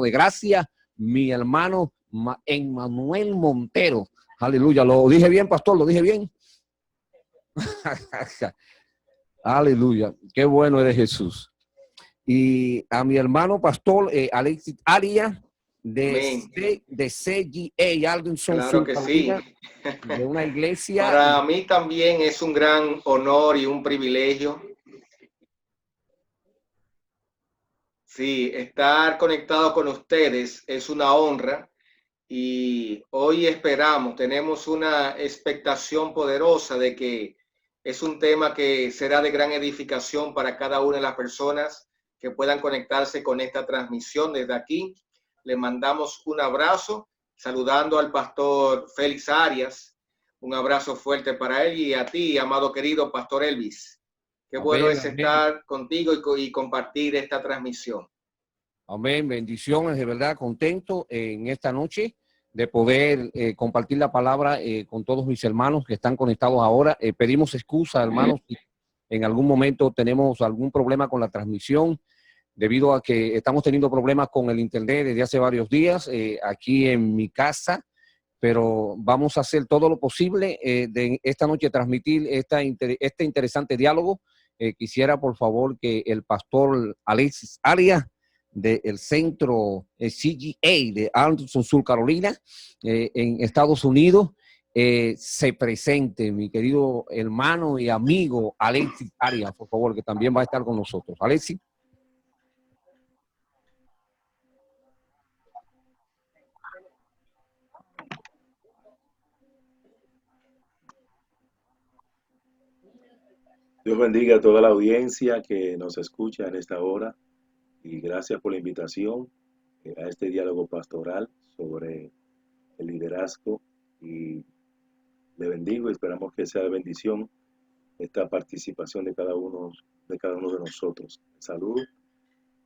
de gracia, mi hermano Emmanuel Montero. Aleluya. ¿Lo dije bien, pastor? ¿Lo dije bien? Aleluya. Qué bueno eres, Jesús. Y a mi hermano pastor Alexis Arias de CGA, Aldenson, claro que sí. De una iglesia. Para mí también es un gran honor y un privilegio. Sí, estar conectado con ustedes es una honra y hoy tenemos una expectación poderosa de que es un tema que será de gran edificación para cada una de las personas que puedan conectarse con esta transmisión. Desde aquí le mandamos un abrazo, saludando al pastor Félix Arias. Un abrazo fuerte para él y a ti, amado querido pastor Elvis. Qué bueno es estar contigo y compartir esta transmisión. Amén, bendiciones, de verdad, contento en esta noche de poder compartir la palabra con todos mis hermanos que están conectados ahora. Pedimos excusa, hermanos, si en algún momento tenemos algún problema con la transmisión, debido a que estamos teniendo problemas con el internet desde hace varios días aquí en mi casa, pero vamos a hacer todo lo posible de esta noche transmitir este interesante diálogo. Quisiera, por favor, que el pastor Alexis Arias del centro CGA de Aldenson, Sur Carolina, en Estados Unidos, se presente, mi querido hermano y amigo Alexis Arias, por favor, que también va a estar con nosotros. Alexis. Dios bendiga a toda la audiencia que nos escucha en esta hora y gracias por la invitación a este diálogo pastoral sobre el liderazgo, y le bendigo y esperamos que sea de bendición esta participación de cada uno de nosotros. Salud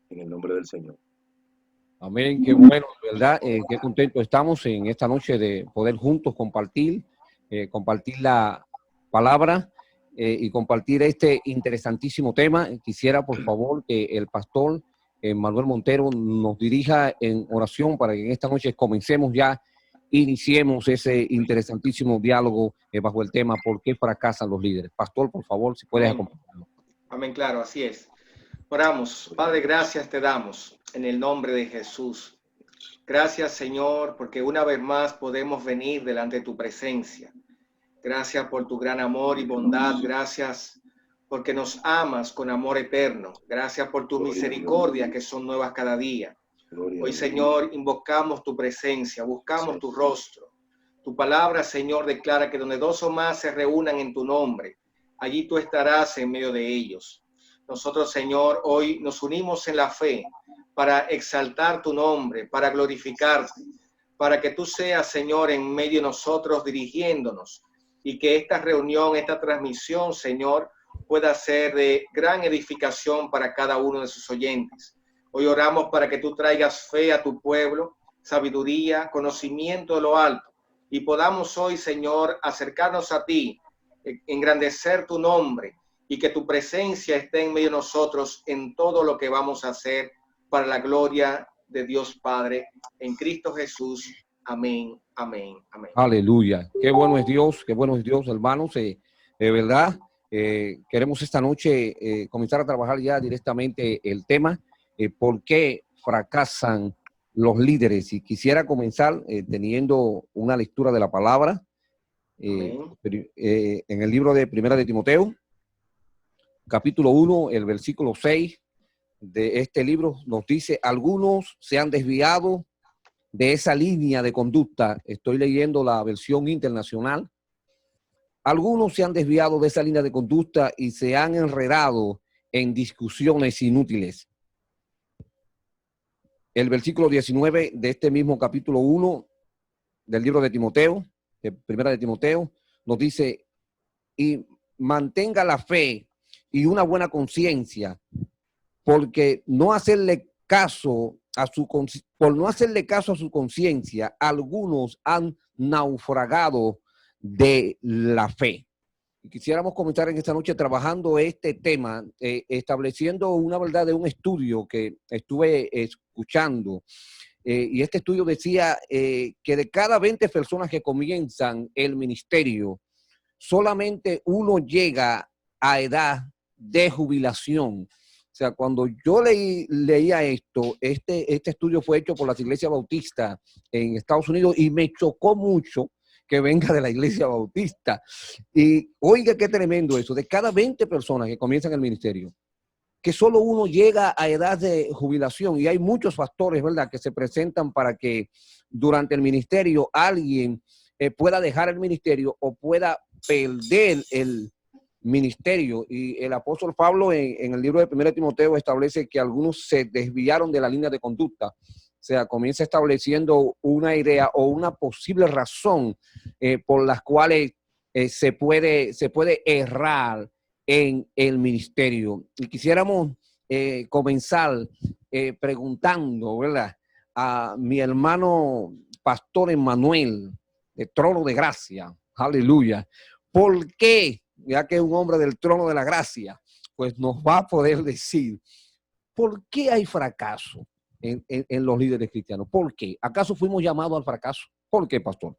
en el nombre del Señor. Amén, qué bueno, ¿verdad? Qué contento estamos en esta noche de poder juntos compartir la palabra y compartir este interesantísimo tema. Quisiera, por favor, que el pastor Manuel Montero nos dirija en oración para que en esta noche comencemos ya, iniciemos ese interesantísimo diálogo bajo el tema ¿por qué fracasan los líderes? Pastor, por favor, si puedes acompañarnos. Amén, claro, así es. Oramos. Padre, gracias te damos en el nombre de Jesús. Gracias, Señor, porque una vez más podemos venir delante de tu presencia. Gracias por tu gran amor y bondad. Gracias porque nos amas con amor eterno. Gracias por tu misericordia que son nuevas cada día. Hoy, Señor, invocamos tu presencia, buscamos tu rostro. Tu palabra, Señor, declara que donde dos o más se reúnan en tu nombre, allí tú estarás en medio de ellos. Nosotros, Señor, hoy nos unimos en la fe para exaltar tu nombre, para glorificarte, para que tú seas, Señor, en medio de nosotros dirigiéndonos, y que esta reunión, esta transmisión, Señor, pueda ser de gran edificación para cada uno de sus oyentes. Hoy oramos para que tú traigas fe a tu pueblo, sabiduría, conocimiento de lo alto, y podamos hoy, Señor, acercarnos a ti, engrandecer tu nombre, y que tu presencia esté en medio de nosotros en todo lo que vamos a hacer para la gloria de Dios Padre, en Cristo Jesús. Amén, amén, amén. Aleluya. Qué bueno es Dios, hermanos. De verdad, queremos esta noche comenzar a trabajar ya directamente el tema, ¿por qué fracasan los líderes? Y quisiera comenzar teniendo una lectura de la palabra en el libro de Primera de Timoteo, capítulo 1, el versículo 6 de este libro nos dice: algunos se han desviado de esa línea de conducta. Estoy leyendo la versión internacional. Algunos se han desviado de esa línea de conducta y se han enredado en discusiones inútiles. El versículo 19 de este mismo capítulo 1 del libro de Timoteo, de Primera de Timoteo, nos dice: y mantenga la fe y una buena conciencia, porque por no hacerle caso a su conciencia, algunos han naufragado de la fe. Y quisiéramos comenzar en esta noche trabajando este tema, estableciendo una verdad de un estudio que estuve escuchando y este estudio decía que de cada 20 personas que comienzan el ministerio, solamente uno llega a edad de jubilación. O sea, cuando yo leía esto, este estudio fue hecho por las iglesias bautistas en Estados Unidos y me chocó mucho que venga de la iglesia bautista. Y oiga, qué tremendo eso, de cada 20 personas que comienzan el ministerio, que solo uno llega a edad de jubilación, y hay muchos factores, ¿verdad?, que se presentan para que durante el ministerio alguien pueda dejar el ministerio o pueda perder el ministerio. Y el apóstol Pablo en el libro de 1 Timoteo establece que algunos se desviaron de la línea de conducta. O sea, comienza estableciendo una idea o una posible razón por las cuales se puede errar en el ministerio. Y quisiéramos comenzar preguntando, ¿verdad?, a mi hermano Pastor Emmanuel, de Trono de Gracia, aleluya, ¿por qué? Ya que es un hombre del trono de la gracia, pues nos va a poder decir, ¿por qué hay fracaso en los líderes cristianos? ¿Por qué? ¿Acaso fuimos llamados al fracaso? ¿Por qué, pastor?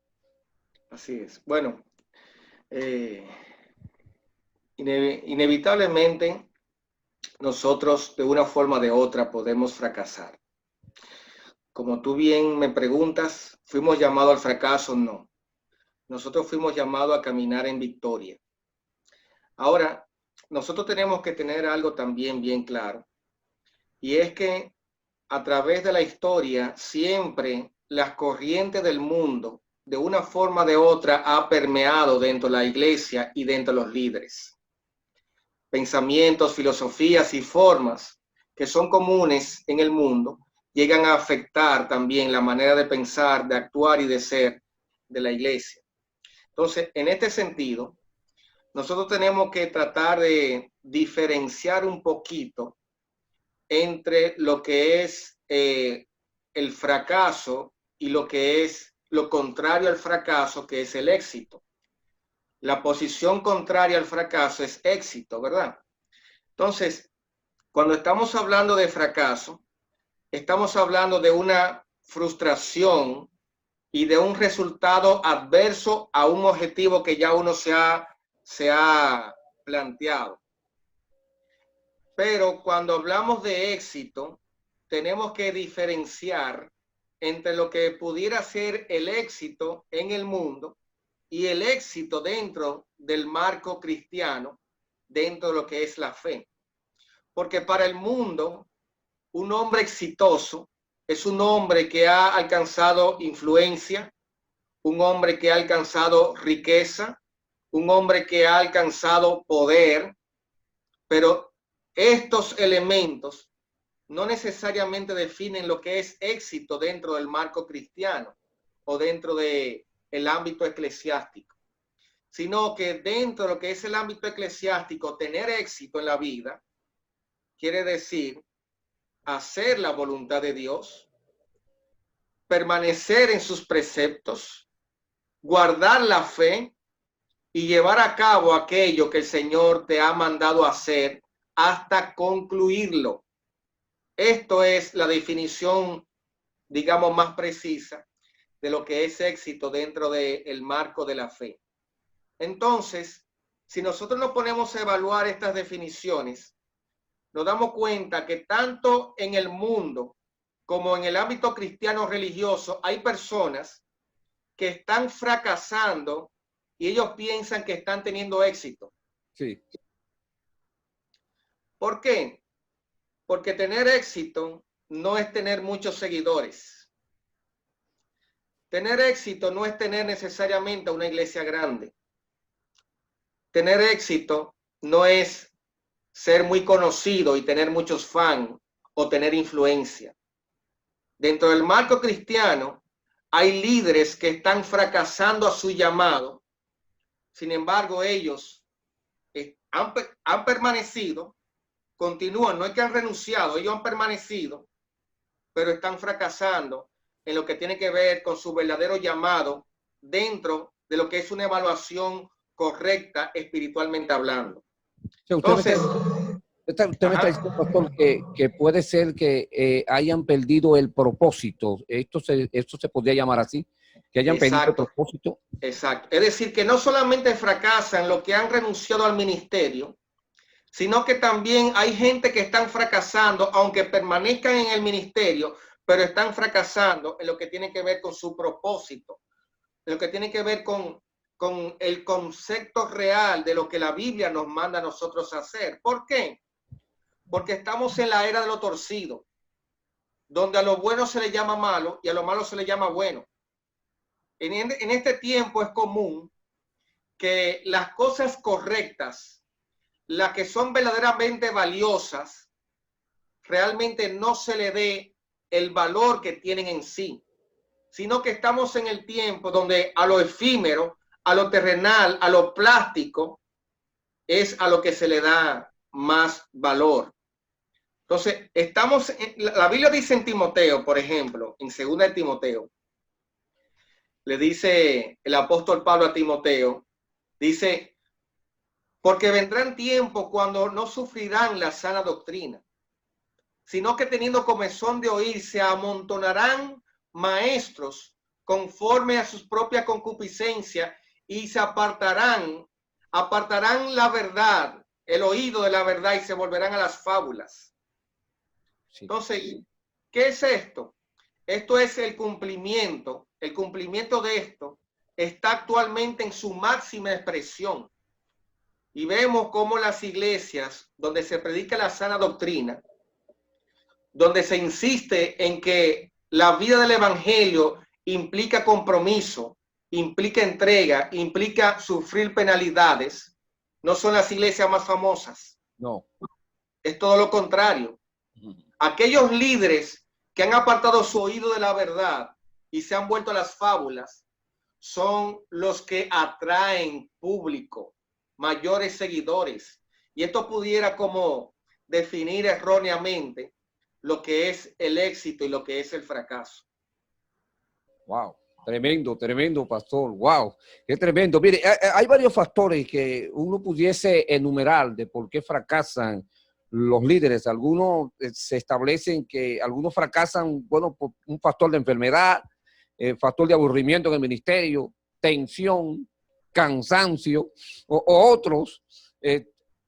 Así es. Bueno, inevitablemente nosotros de una forma o de otra podemos fracasar. Como tú bien me preguntas, ¿fuimos llamados al fracaso? No. Nosotros fuimos llamados a caminar en victoria. Ahora, nosotros tenemos que tener algo también bien claro, y es que a través de la historia siempre las corrientes del mundo de una forma o de otra ha permeado dentro de la iglesia y dentro de los líderes. Pensamientos, filosofías y formas que son comunes en el mundo llegan a afectar también la manera de pensar, de actuar y de ser de la iglesia. Entonces, en este sentido, nosotros tenemos que tratar de diferenciar un poquito entre lo que es el fracaso y lo que es lo contrario al fracaso, que es el éxito. La posición contraria al fracaso es éxito, ¿verdad? Entonces, cuando estamos hablando de fracaso, estamos hablando de una frustración y de un resultado adverso a un objetivo que ya uno se ha planteado. Pero cuando hablamos de éxito, tenemos que diferenciar entre lo que pudiera ser el éxito en el mundo y el éxito dentro del marco cristiano, dentro de lo que es la fe. Porque para el mundo, un hombre exitoso es un hombre que ha alcanzado influencia, un hombre que ha alcanzado riqueza, un hombre que ha alcanzado poder, pero estos elementos no necesariamente definen lo que es éxito dentro del marco cristiano o dentro del ámbito eclesiástico, sino que dentro de lo que es el ámbito eclesiástico, tener éxito en la vida quiere decir hacer la voluntad de Dios, permanecer en sus preceptos, guardar la fe y llevar a cabo aquello que el Señor te ha mandado hacer hasta concluirlo. Esto es la definición, digamos, más precisa de lo que es éxito dentro del marco de la fe. Entonces, si nosotros nos ponemos a evaluar estas definiciones, nos damos cuenta que tanto en el mundo como en el ámbito cristiano religioso hay personas que están fracasando y ellos piensan que están teniendo éxito. Sí. ¿Por qué? Porque tener éxito no es tener muchos seguidores. Tener éxito no es tener necesariamente una iglesia grande. Tener éxito no es ser muy conocido y tener muchos fans o tener influencia. Dentro del marco cristiano hay líderes que están fracasando a su llamado. Sin embargo, ellos han permanecido, continúan, no es que han renunciado, ellos han permanecido, pero están fracasando en lo que tiene que ver con su verdadero llamado dentro de lo que es una evaluación correcta espiritualmente hablando. O sea, Entonces, Usted me está diciendo, pastor, que puede ser que hayan perdido el propósito. Esto se podría llamar así, que hayan perdido el propósito. Exacto. Es decir, que no solamente fracasan los que han renunciado al ministerio, sino que también hay gente que están fracasando, aunque permanezcan en el ministerio, pero están fracasando en lo que tiene que ver con su propósito, en lo que tiene que ver con el concepto real de lo que la Biblia nos manda a nosotros hacer. ¿Por qué? Porque estamos en la era de lo torcido, donde a lo bueno se le llama malo y a lo malo se le llama bueno. En este tiempo es común que las cosas correctas, las que son verdaderamente valiosas, realmente no se le dé el valor que tienen en sí, sino que estamos en el tiempo donde a lo efímero, a lo terrenal, a lo plástico, es a lo que se le da más valor. Entonces, la Biblia dice en Timoteo, por ejemplo, en 2 de Timoteo, le dice el apóstol Pablo a Timoteo, dice, porque vendrán tiempos cuando no sufrirán la sana doctrina, sino que teniendo comezón de oír, se amontonarán maestros conforme a sus propias concupiscencias y se apartarán la verdad, el oído de la verdad, y se volverán a las fábulas. Sí. Entonces, ¿qué es esto? Esto es el cumplimiento. El cumplimiento de esto está actualmente en su máxima expresión. Y vemos cómo las iglesias donde se predica la sana doctrina, donde se insiste en que la vida del evangelio implica compromiso, implica entrega, implica sufrir penalidades, no son las iglesias más famosas. No. Es todo lo contrario. Aquellos líderes que han apartado su oído de la verdad y se han vuelto a las fábulas son los que atraen público, mayores seguidores. Y esto pudiera como definir erróneamente lo que es el éxito y lo que es el fracaso. Wow, tremendo, tremendo, pastor. Wow, qué tremendo. Mire, hay varios factores que uno pudiese enumerar de por qué fracasan los líderes. Algunos se establecen que algunos fracasan, bueno, por un factor de enfermedad, factor de aburrimiento en el ministerio, tensión, cansancio, o otros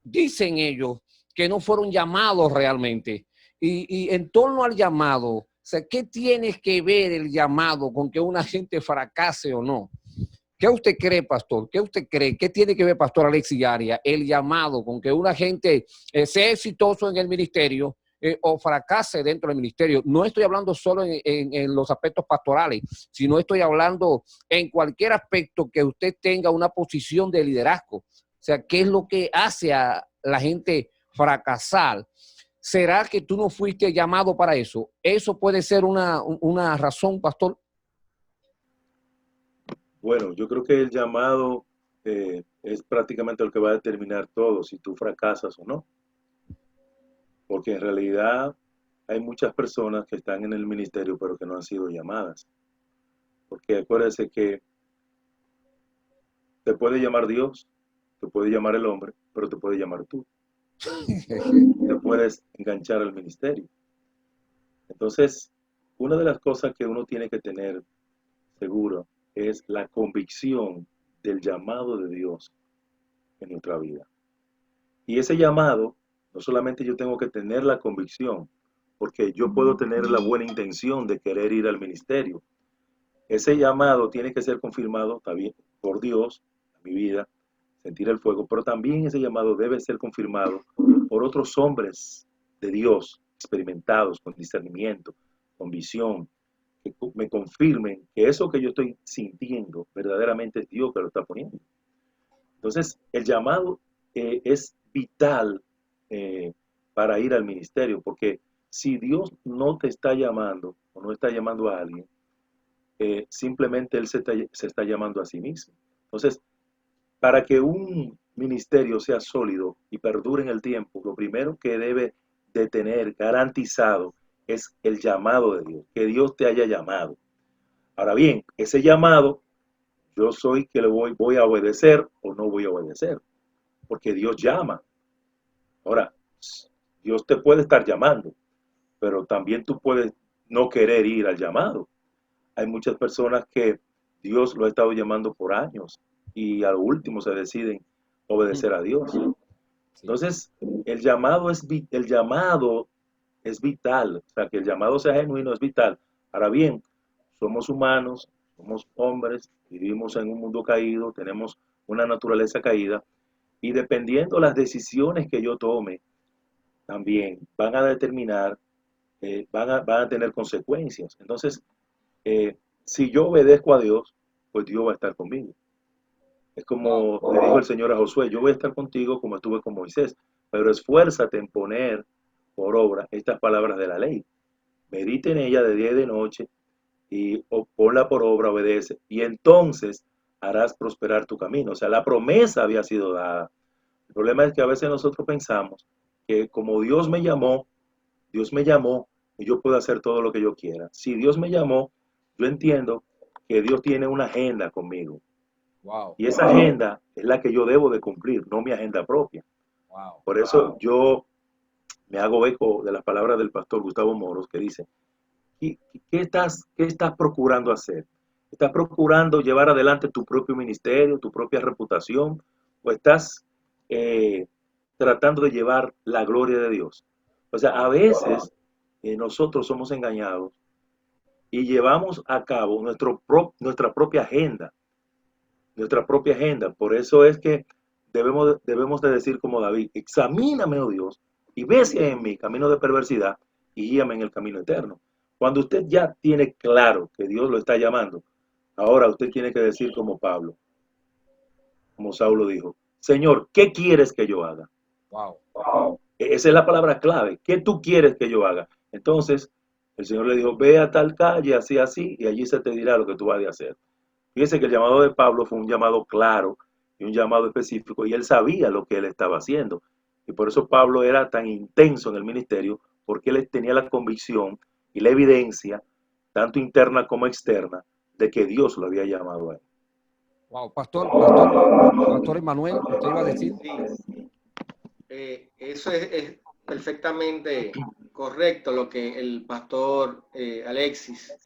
dicen ellos que no fueron llamados realmente. Y en torno al llamado, o sea, ¿qué tiene que ver el llamado con que una gente fracase o no? ¿Qué usted cree, pastor? ¿Qué usted cree? ¿Qué tiene que ver, pastor Alexis Arias, el llamado con que una gente sea exitoso en el ministerio o fracase dentro del ministerio? No estoy hablando solo en los aspectos pastorales, sino estoy hablando en cualquier aspecto que usted tenga una posición de liderazgo. O sea, ¿qué es lo que hace a la gente fracasar? ¿Será que tú no fuiste llamado para eso? ¿Eso puede ser una razón, pastor? Bueno, yo creo que el llamado es prácticamente lo que va a determinar todo, si tú fracasas o no. Porque en realidad hay muchas personas que están en el ministerio pero que no han sido llamadas. Porque acuérdense que te puede llamar Dios, te puede llamar el hombre, pero te puede llamar tú. Te puedes enganchar al ministerio. Entonces, una de las cosas que uno tiene que tener seguro es la convicción del llamado de Dios en nuestra vida. Y ese llamado, no solamente yo tengo que tener la convicción, porque yo puedo tener la buena intención de querer ir al ministerio. Ese llamado tiene que ser confirmado también por Dios, en mi vida, sentir el fuego, pero también ese llamado debe ser confirmado por otros hombres de Dios, experimentados, con discernimiento, con visión, que me confirmen que eso que yo estoy sintiendo verdaderamente es Dios que lo está poniendo. Entonces, el llamado es vital para ir al ministerio, porque si Dios no te está llamando o no está llamando a alguien, simplemente Él se está llamando a sí mismo. Entonces, para que un ministerio sea sólido y perdure en el tiempo, lo primero que debe de tener garantizado es el llamado de Dios, que Dios te haya llamado. Ahora bien, ese llamado, yo soy que le voy a obedecer o no voy a obedecer, porque Dios llama. Ahora, Dios te puede estar llamando, pero también tú puedes no querer ir al llamado. Hay muchas personas que Dios lo ha estado llamando por años y a lo último se deciden obedecer a Dios. Entonces, el llamado es vital, o sea, que el llamado sea genuino es vital. Ahora bien, somos humanos, somos hombres, vivimos en un mundo caído, tenemos una naturaleza caída, y dependiendo las decisiones que yo tome, también van a determinar, van a tener consecuencias. Entonces, si yo obedezco a Dios, pues Dios va a estar conmigo. Es como le dijo el Señor a Josué, yo voy a estar contigo como estuve con Moisés, pero esfuérzate en poner por obra estas palabras de la ley. Medita en ella de día y de noche y ponla por obra, obedece, y entonces harás prosperar tu camino. O sea, la promesa había sido dada. El problema es que a veces nosotros pensamos que como Dios me llamó y yo puedo hacer todo lo que yo quiera. Si Dios me llamó, yo entiendo que Dios tiene una agenda conmigo. Wow. Y esa agenda es la que yo debo de cumplir, no mi agenda propia. Wow. Por eso yo me hago eco de las palabras del pastor Gustavo Moros, que dice, ¿qué estás procurando hacer? ¿Estás procurando llevar adelante tu propio ministerio, tu propia reputación? ¿O estás tratando de llevar la gloria de Dios? O sea, a veces nosotros somos engañados y llevamos a cabo nuestra propia agenda. Nuestra propia agenda. Por eso es que debemos de decir como David, examíname, oh Dios, y ve si hay en mí camino de perversidad y guíame en el camino eterno. Cuando usted ya tiene claro que Dios lo está llamando, ahora usted tiene que decir como Pablo, como Saulo dijo, Señor, ¿qué quieres que yo haga? Wow. Esa es la palabra clave. ¿Qué tú quieres que yo haga? Entonces, el Señor le dijo, ve a tal calle, así, así, y allí se te dirá lo que tú vas de hacer. Fíjese que el llamado de Pablo fue un llamado claro y un llamado específico, y él sabía lo que él estaba haciendo. Y por eso Pablo era tan intenso en el ministerio, porque él tenía la convicción y la evidencia, tanto interna como externa, de que Dios lo había llamado a él. Wow, Pastor Emanuel, usted iba a decir. Sí, eso es perfectamente correcto lo que el pastor Alexis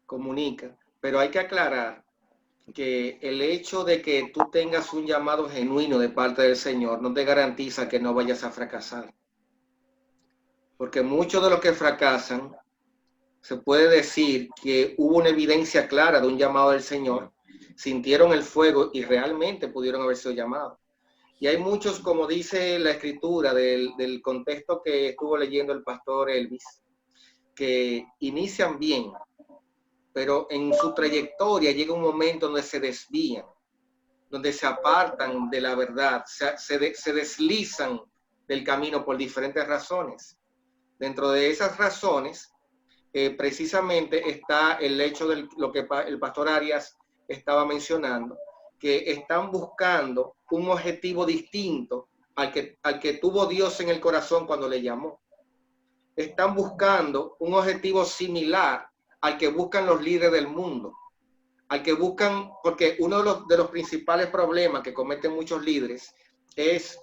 comunica, pero hay que aclarar que el hecho de que tú tengas un llamado genuino de parte del Señor no te garantiza que no vayas a fracasar. Porque muchos de los que fracasan, se puede decir que hubo una evidencia clara de un llamado del Señor, sintieron el fuego y realmente pudieron haber sido llamados. Y hay muchos, como dice la escritura del contexto que estuvo leyendo el pastor Elvis, que inician bien, pero en su trayectoria llega un momento donde se desvían, donde se apartan de la verdad, se deslizan del camino por diferentes razones. Dentro de esas razones, precisamente está el hecho de lo que el pastor Arias estaba mencionando, que están buscando un objetivo distinto al que tuvo Dios en el corazón cuando le llamó. Están buscando un objetivo similar al que buscan los líderes del mundo, al que buscan, porque uno de los principales problemas que cometen muchos líderes es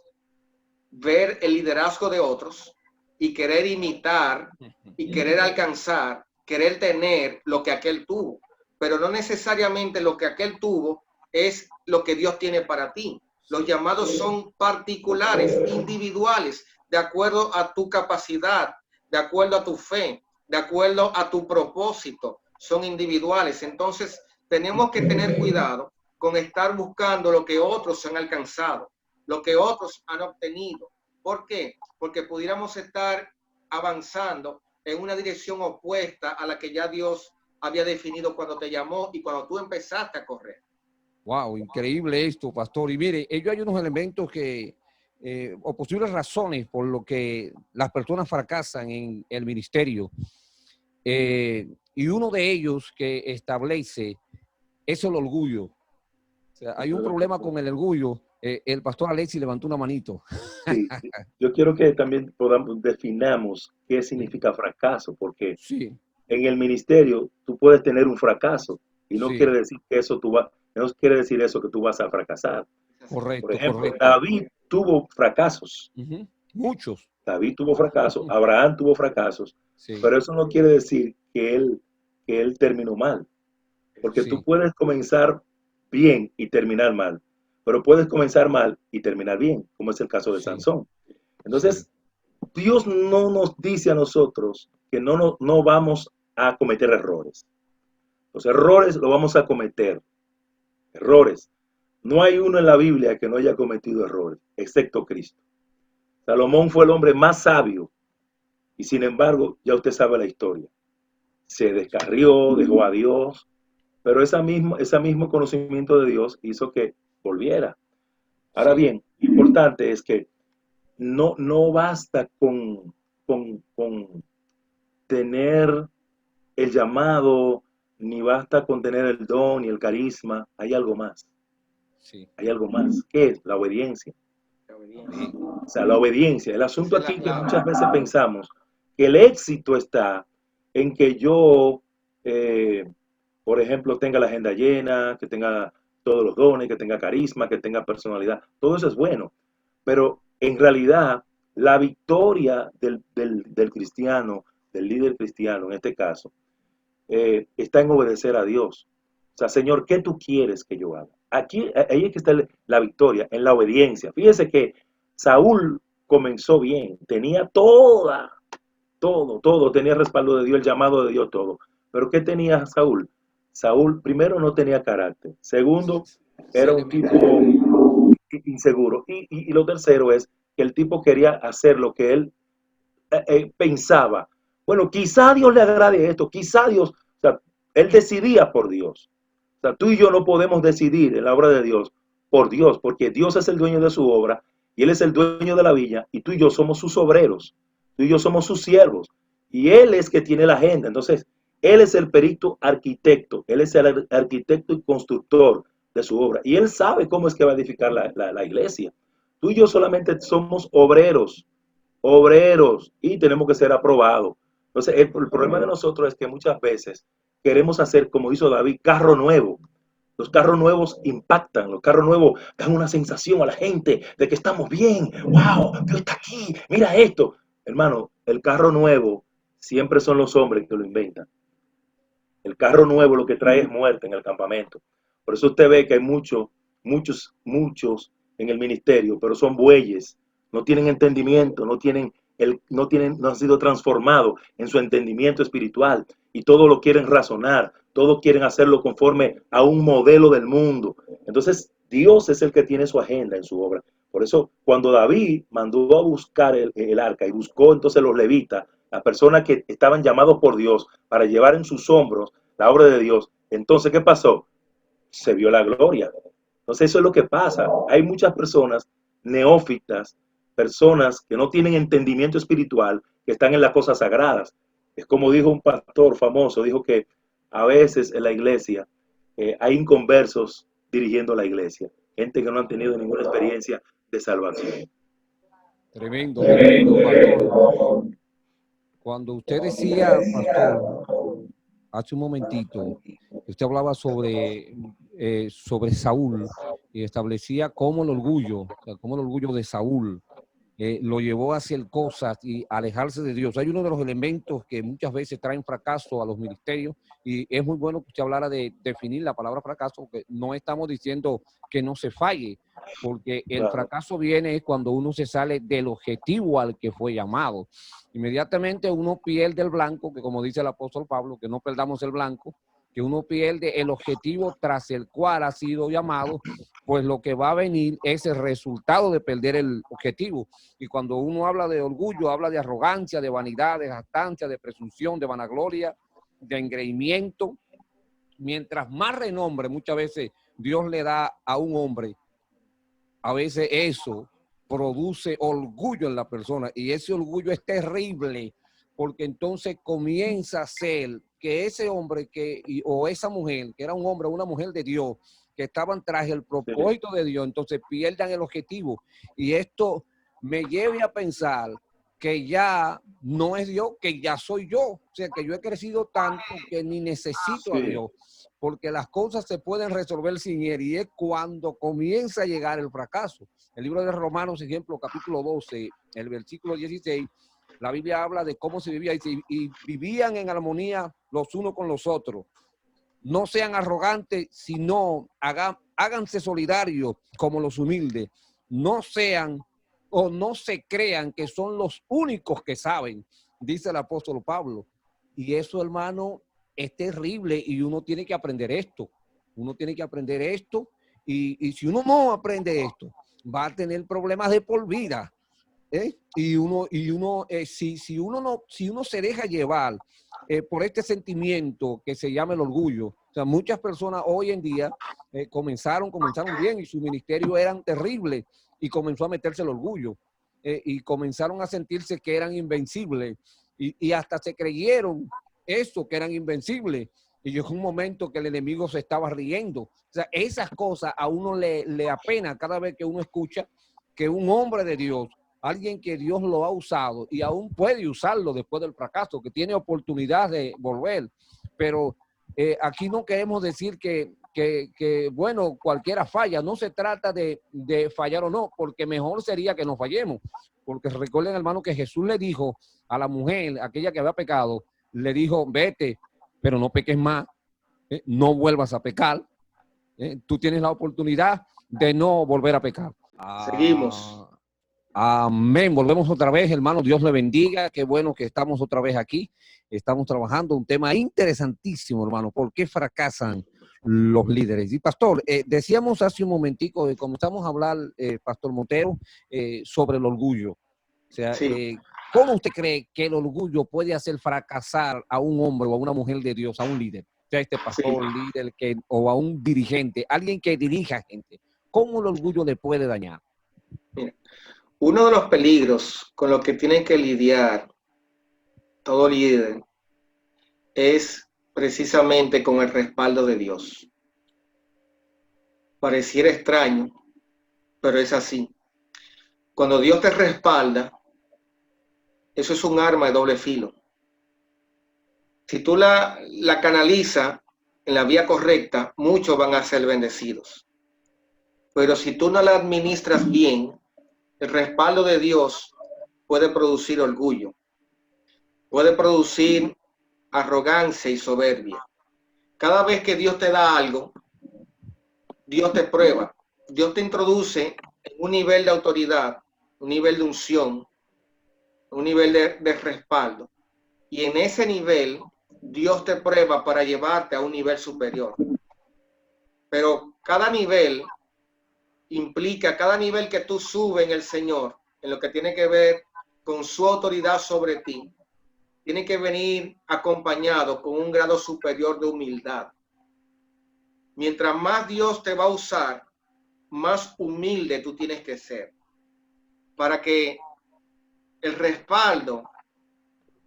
ver el liderazgo de otros y querer imitar y querer alcanzar, querer tener lo que aquel tuvo, pero no necesariamente lo que aquel tuvo es lo que Dios tiene para ti. Los llamados son particulares, individuales, de acuerdo a tu capacidad, de acuerdo a tu fe, de acuerdo a tu propósito, son individuales. Entonces, tenemos que tener cuidado con estar buscando lo que otros han alcanzado, lo que otros han obtenido. ¿Por qué? Porque pudiéramos estar avanzando en una dirección opuesta a la que ya Dios había definido cuando te llamó y cuando tú empezaste a correr. Wow, increíble esto, pastor. Y mire, ellos hay unos elementos que, o posibles razones por lo que las personas fracasan en el ministerio. Y uno de ellos que establece es el orgullo. O sea, hay un problema con el orgullo. El pastor Alexis levantó una manito. Sí, yo quiero que también definamos qué significa fracaso, porque Sí, en el ministerio tú puedes tener un fracaso y no sí, quiere decir que no quiere decir eso que tú vas a fracasar. Por correcto, ejemplo, correcto. David tuvo fracasos, Uh-huh. Muchos. David tuvo fracasos, Abraham tuvo fracasos, Sí, pero eso no quiere decir que él terminó mal. Porque tú sí, puedes comenzar bien y terminar mal, pero puedes comenzar mal y terminar bien, como es el caso de sí, Sansón. sí, Entonces, Dios no nos dice a nosotros que no vamos a cometer errores. Los errores los vamos a cometer. Errores. No hay uno en la Biblia que no haya cometido errores, excepto Cristo. Salomón fue el hombre más sabio y sin embargo, ya usted sabe la historia. Se descarrió, dejó a Dios, pero ese mismo conocimiento de Dios hizo que volviera. Ahora sí, bien, importante es que no basta con tener el llamado, ni basta con tener el don y el carisma. Hay algo más. sí, Hay algo más. ¿Qué es? La obediencia. La obediencia. amén, O sea, la obediencia. El Esa asunto es la aquí que clave. muchas veces pensamos que el éxito está en que yo, eh, por ejemplo, tenga la agenda llena, que tenga todos los dones, que tenga carisma, que tenga personalidad. Todo eso es bueno. Pero en realidad, la victoria del cristiano, del líder cristiano en este caso, está en obedecer a Dios. O sea, Señor, ¿qué tú quieres que yo haga? Aquí, ahí es que está la victoria, en la obediencia. Fíjese que Saúl comenzó bien, tenía todo, tenía respaldo de Dios, el llamado de Dios, todo. Pero ¿qué tenía Saúl? Saúl, primero, no tenía carácter. Segundo, se era le un metió. tipo inseguro. Y lo tercero es que el tipo quería hacer lo que él pensaba. Bueno, quizá a Dios le agrade esto, quizá Dios, o sea, él decidía por Dios. O sea, tú y yo no podemos decidir en la obra de Dios por Dios, porque Dios es el dueño de su obra y Él es el dueño de la viña y tú y yo somos sus obreros, tú y yo somos sus siervos y Él es que tiene la agenda. Entonces, Él es el perito arquitecto, Él es el arquitecto y constructor de su obra y Él sabe cómo es que va a edificar la iglesia. Tú y yo solamente somos obreros y tenemos que ser aprobados. Entonces, el problema de nosotros es que muchas veces queremos hacer, como hizo David, carro nuevo. Los carros nuevos impactan, los carros nuevos dan una sensación a la gente de que estamos bien. ¡Wow! Dios está aquí, mira esto. Hermano, el carro nuevo siempre son los hombres que lo inventan. El carro nuevo lo que trae es muerte en el campamento. Por eso usted ve que hay muchos en el ministerio, pero son bueyes, no tienen entendimiento, no han sido transformados en su entendimiento espiritual y todo lo quieren razonar, todo quieren hacerlo conforme a un modelo del mundo. Entonces, Dios es el que tiene su agenda en su obra. Por eso, cuando David mandó a buscar el arca y buscó entonces los levitas, las personas que estaban llamados por Dios para llevar en sus hombros la obra de Dios, entonces, ¿qué pasó? Se vio la gloria. Entonces, eso es lo que pasa. Hay muchas personas neófitas, personas que no tienen entendimiento espiritual, que están en las cosas sagradas. Es como dijo un pastor famoso, dijo que a veces en la iglesia hay inconversos dirigiendo la iglesia, gente que no han tenido ninguna experiencia de salvación. Tremendo, tremendo, pastor. Cuando usted decía, pastor, hace un momentito, que usted hablaba sobre Saúl y establecía cómo el orgullo, o sea, cómo el orgullo de Saúl lo llevó a hacer cosas y alejarse de Dios. Hay uno de los elementos que muchas veces traen fracaso a los ministerios y es muy bueno que usted hablara de definir la palabra fracaso, porque no estamos diciendo que no se falle, porque el Claro. fracaso viene cuando uno se sale del objetivo al que fue llamado. Inmediatamente uno pierde el blanco, que como dice el apóstol Pablo, que no perdamos el blanco, que uno pierde el objetivo tras el cual ha sido llamado, pues lo que va a venir es el resultado de perder el objetivo. Y cuando uno habla de orgullo, habla de arrogancia, de vanidad, de jactancia, de presunción, de vanagloria, de engreimiento. Mientras más renombre muchas veces Dios le da a un hombre, a veces eso produce orgullo en la persona y ese orgullo es terrible porque entonces comienza a ser que ese hombre o esa mujer, que era un hombre o una mujer de Dios, que estaban tras el Sí. propósito de Dios, entonces pierdan el objetivo. Y esto me lleve a pensar que ya no es Dios, que ya soy yo. O sea, que yo he crecido tanto que ni necesito a Sí. Dios. porque las cosas se pueden resolver sin él, y es cuando comienza a llegar el fracaso. El libro de Romanos, ejemplo, capítulo 12, el versículo 16, la Biblia habla de cómo se vivía, y vivían en armonía los unos con los otros. No sean arrogantes, sino háganse solidarios como los humildes. No sean o no se crean que son los únicos que saben, dice el apóstol Pablo. Y eso, hermano, es terrible, y uno tiene que aprender esto. Uno tiene que aprender esto, y si uno no aprende esto, va a tener problemas de por vida. Si uno se deja llevar por este sentimiento que se llama el orgullo, o sea, muchas personas hoy en día comenzaron bien, y su ministerio eran terribles, y comenzó a meterse el orgullo, y comenzaron a sentirse que eran invencibles, y hasta se creyeron eso, que eran invencibles, y llegó un momento que el enemigo se estaba riendo. O sea, esas cosas a uno le apena cada vez que uno escucha que un hombre de Dios, alguien que Dios lo ha usado y aún puede usarlo después del fracaso, que tiene oportunidad de volver. Pero aquí no queremos decir que bueno, cualquiera falla. No se trata de fallar o no, porque mejor sería que no fallemos. Porque recuerden, hermano, que Jesús le dijo a la mujer, aquella que había pecado, le dijo, vete, pero no peques más, no vuelvas a pecar. Tú tienes la oportunidad de no volver a pecar. Seguimos. Amén. Volvemos otra vez, hermano. Dios le bendiga. Qué bueno que estamos otra vez aquí. Estamos trabajando un tema interesantísimo, hermano. ¿Por qué fracasan los líderes? Y pastor, decíamos hace un momentico, comenzamos a hablar, pastor Montero, sobre el orgullo. O sea, Sí. ¿cómo usted cree que el orgullo puede hacer fracasar a un hombre o a una mujer de Dios, a un líder? O sea, este pastor, líder, o a un dirigente, alguien que dirija gente. ¿Cómo el orgullo le puede dañar? Mira, uno de los peligros con los que tienen que lidiar todo líder es precisamente con el respaldo de Dios. Pareciera extraño, pero es así. Cuando Dios te respalda, eso es un arma de doble filo. Si tú la canalizas en la vía correcta, muchos van a ser bendecidos. Pero si tú no la administras bien, el respaldo de Dios puede producir orgullo, puede producir arrogancia y soberbia. Cada vez que Dios te da algo, Dios te prueba, Dios te introduce en un nivel de autoridad, un nivel de unción, un nivel de respaldo. Y en ese nivel, Dios te prueba para llevarte a un nivel superior. Pero cada nivel implica, cada nivel que tú subes en el Señor, en lo que tiene que ver con su autoridad sobre ti, tiene que venir acompañado con un grado superior de humildad. Mientras más Dios te va a usar, más humilde tú tienes que ser, para que el respaldo,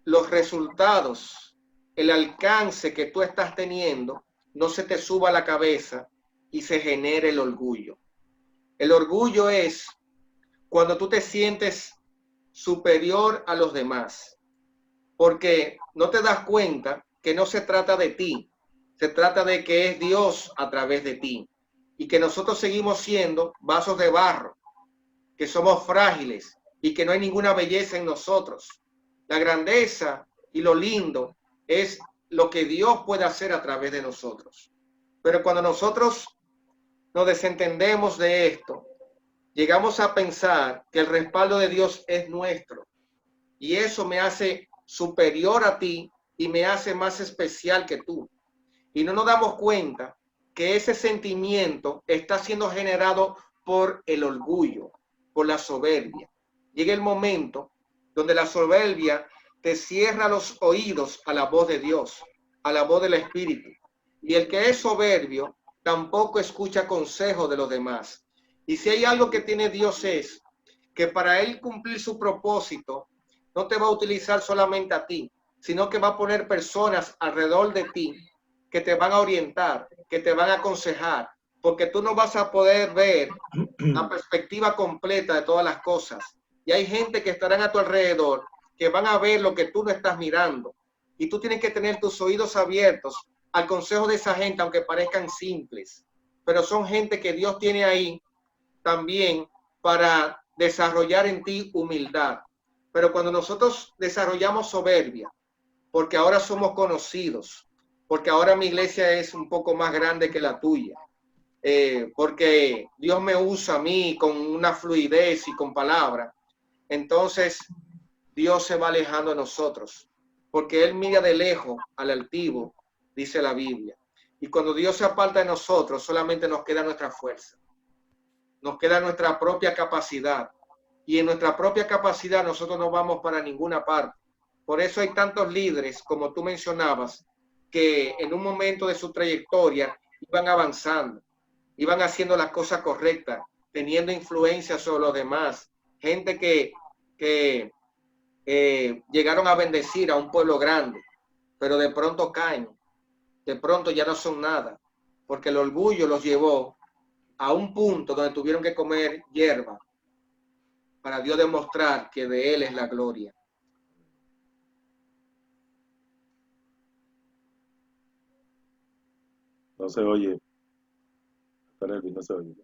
los resultados, el alcance que tú estás teniendo, no se te suba a la cabeza y se genere el orgullo. El orgullo es cuando tú te sientes superior a los demás, porque no te das cuenta que no se trata de ti, se trata de que es Dios a través de ti, y que nosotros seguimos siendo vasos de barro, que somos frágiles y que no hay ninguna belleza en nosotros. La grandeza y lo lindo es lo que Dios puede hacer a través de nosotros. Pero cuando nosotros nos desentendemos de esto, llegamos a pensar que el respaldo de Dios es nuestro, y eso me hace superior a ti y me hace más especial que tú. Y no nos damos cuenta que ese sentimiento está siendo generado por el orgullo, por la soberbia. Llega el momento donde la soberbia te cierra los oídos a la voz de Dios, a la voz del Espíritu. Y el que es soberbio tampoco escucha consejos de los demás. Y si hay algo que tiene Dios es que para él cumplir su propósito, no te va a utilizar solamente a ti, sino que va a poner personas alrededor de ti que te van a orientar, que te van a aconsejar, porque tú no vas a poder ver la perspectiva completa de todas las cosas. Y hay gente que estarán a tu alrededor, que van a ver lo que tú no estás mirando. Y tú tienes que tener tus oídos abiertos al consejo de esa gente, aunque parezcan simples, pero son gente que Dios tiene ahí también para desarrollar en ti humildad. Pero cuando nosotros desarrollamos soberbia, porque ahora somos conocidos, porque ahora mi iglesia es un poco más grande que la tuya, porque Dios me usa a mí con una fluidez y con palabras, entonces Dios se va alejando de nosotros, porque Él mira de lejos al altivo, dice la Biblia. Y cuando Dios se aparta de nosotros, solamente nos queda nuestra fuerza, nos queda nuestra propia capacidad. Y en nuestra propia capacidad nosotros no vamos para ninguna parte. Por eso hay tantos líderes, como tú mencionabas, que en un momento de su trayectoria iban avanzando, iban haciendo las cosas correctas, teniendo influencia sobre los demás. Gente que llegaron a bendecir a un pueblo grande, pero de pronto caen, de pronto ya no son nada, porque el orgullo los llevó a un punto donde tuvieron que comer hierba para Dios demostrar que de Él es la gloria. No se oye. No se oye.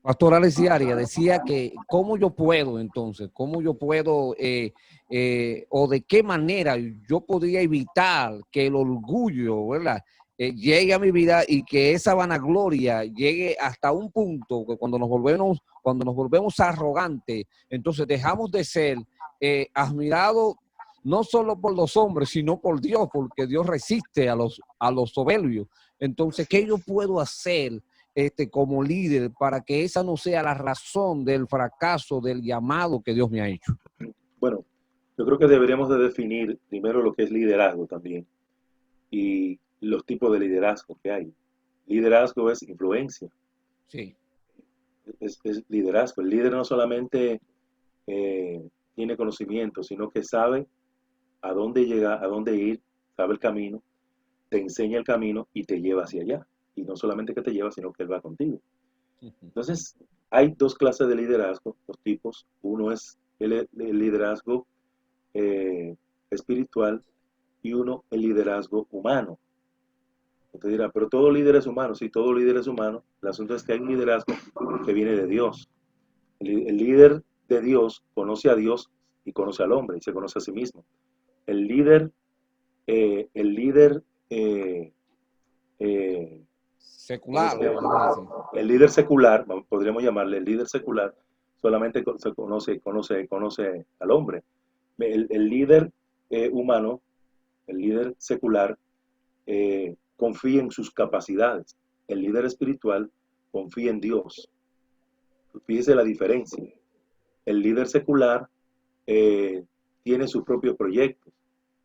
Pastor Alex Diaria decía que cómo yo puedo entonces, cómo yo puedo o de qué manera yo podría evitar que el orgullo, ¿verdad? Llegue a mi vida y que esa vanagloria llegue hasta un punto que cuando nos volvemos arrogantes, entonces dejamos de ser admirados no solo por los hombres, sino por Dios, porque Dios resiste a los soberbios. Entonces, ¿qué yo puedo hacer como líder para que esa no sea la razón del fracaso del llamado que Dios me ha hecho? Bueno, yo creo que deberíamos de definir primero lo que es liderazgo también y los tipos de liderazgo que hay. Liderazgo es influencia. Sí. Es liderazgo. El líder no solamente tiene conocimiento, sino que sabe a dónde llegar, a dónde ir, sabe el camino, te enseña el camino y te lleva hacia allá. Y no solamente que te lleva, sino que él va contigo. Entonces, hay dos clases de liderazgo, dos tipos. Uno es el liderazgo espiritual y uno el liderazgo humano. Usted dirá, pero todo líder es humano. Sí, todo líder es humano. El asunto es que hay un liderazgo que viene de Dios. El líder de Dios conoce a Dios y conoce al hombre y se conoce a sí mismo. El líder eh, ¿cómo Secular, se llama? podemos decir. El líder secular, podríamos llamarle el líder secular, solamente se conoce al hombre. El líder humano, el líder secular, confía en sus capacidades. El líder espiritual confía en Dios. Fíjese la diferencia. El líder secular tiene sus propios proyectos.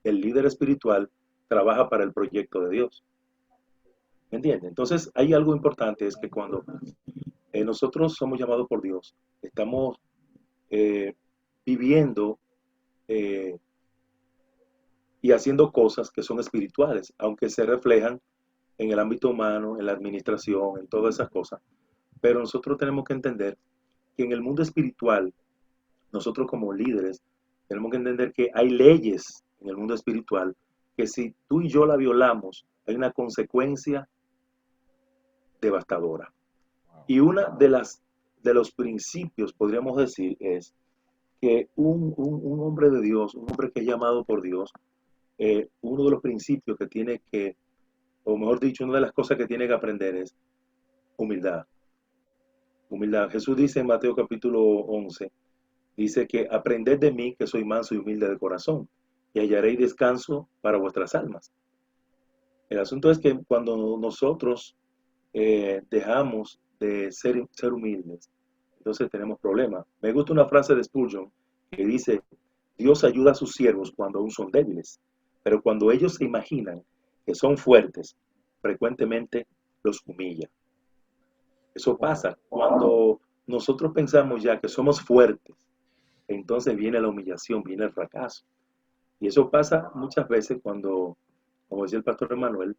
El líder espiritual trabaja para el proyecto de Dios. ¿Me entiende? Entonces, hay algo importante, es que cuando nosotros somos llamados por Dios, estamos viviendo y haciendo cosas que son espirituales, aunque se reflejan en el ámbito humano, en la administración, en todas esas cosas. Pero nosotros tenemos que entender que en el mundo espiritual, nosotros como líderes, tenemos que entender que hay leyes en el mundo espiritual que si tú y yo la violamos, hay una consecuencia devastadora. Y una de los principios, podríamos decir, es que un hombre de Dios, un hombre que es llamado por Dios, uno de los principios que tiene que, o mejor dicho, una de las cosas que tiene que aprender es humildad. Humildad. Jesús dice en Mateo capítulo 11, dice que aprended de mí que soy manso y humilde de corazón y hallaréis descanso para vuestras almas. El asunto es que cuando nosotros dejamos de ser humildes, entonces tenemos problemas. Me gusta una frase de Spurgeon que dice, Dios ayuda a sus siervos cuando aún son débiles, pero cuando ellos se imaginan que son fuertes, frecuentemente los humilla. Eso pasa cuando nosotros pensamos ya que somos fuertes, entonces viene la humillación, viene el fracaso. Y eso pasa muchas veces cuando, como decía el pastor Emanuel,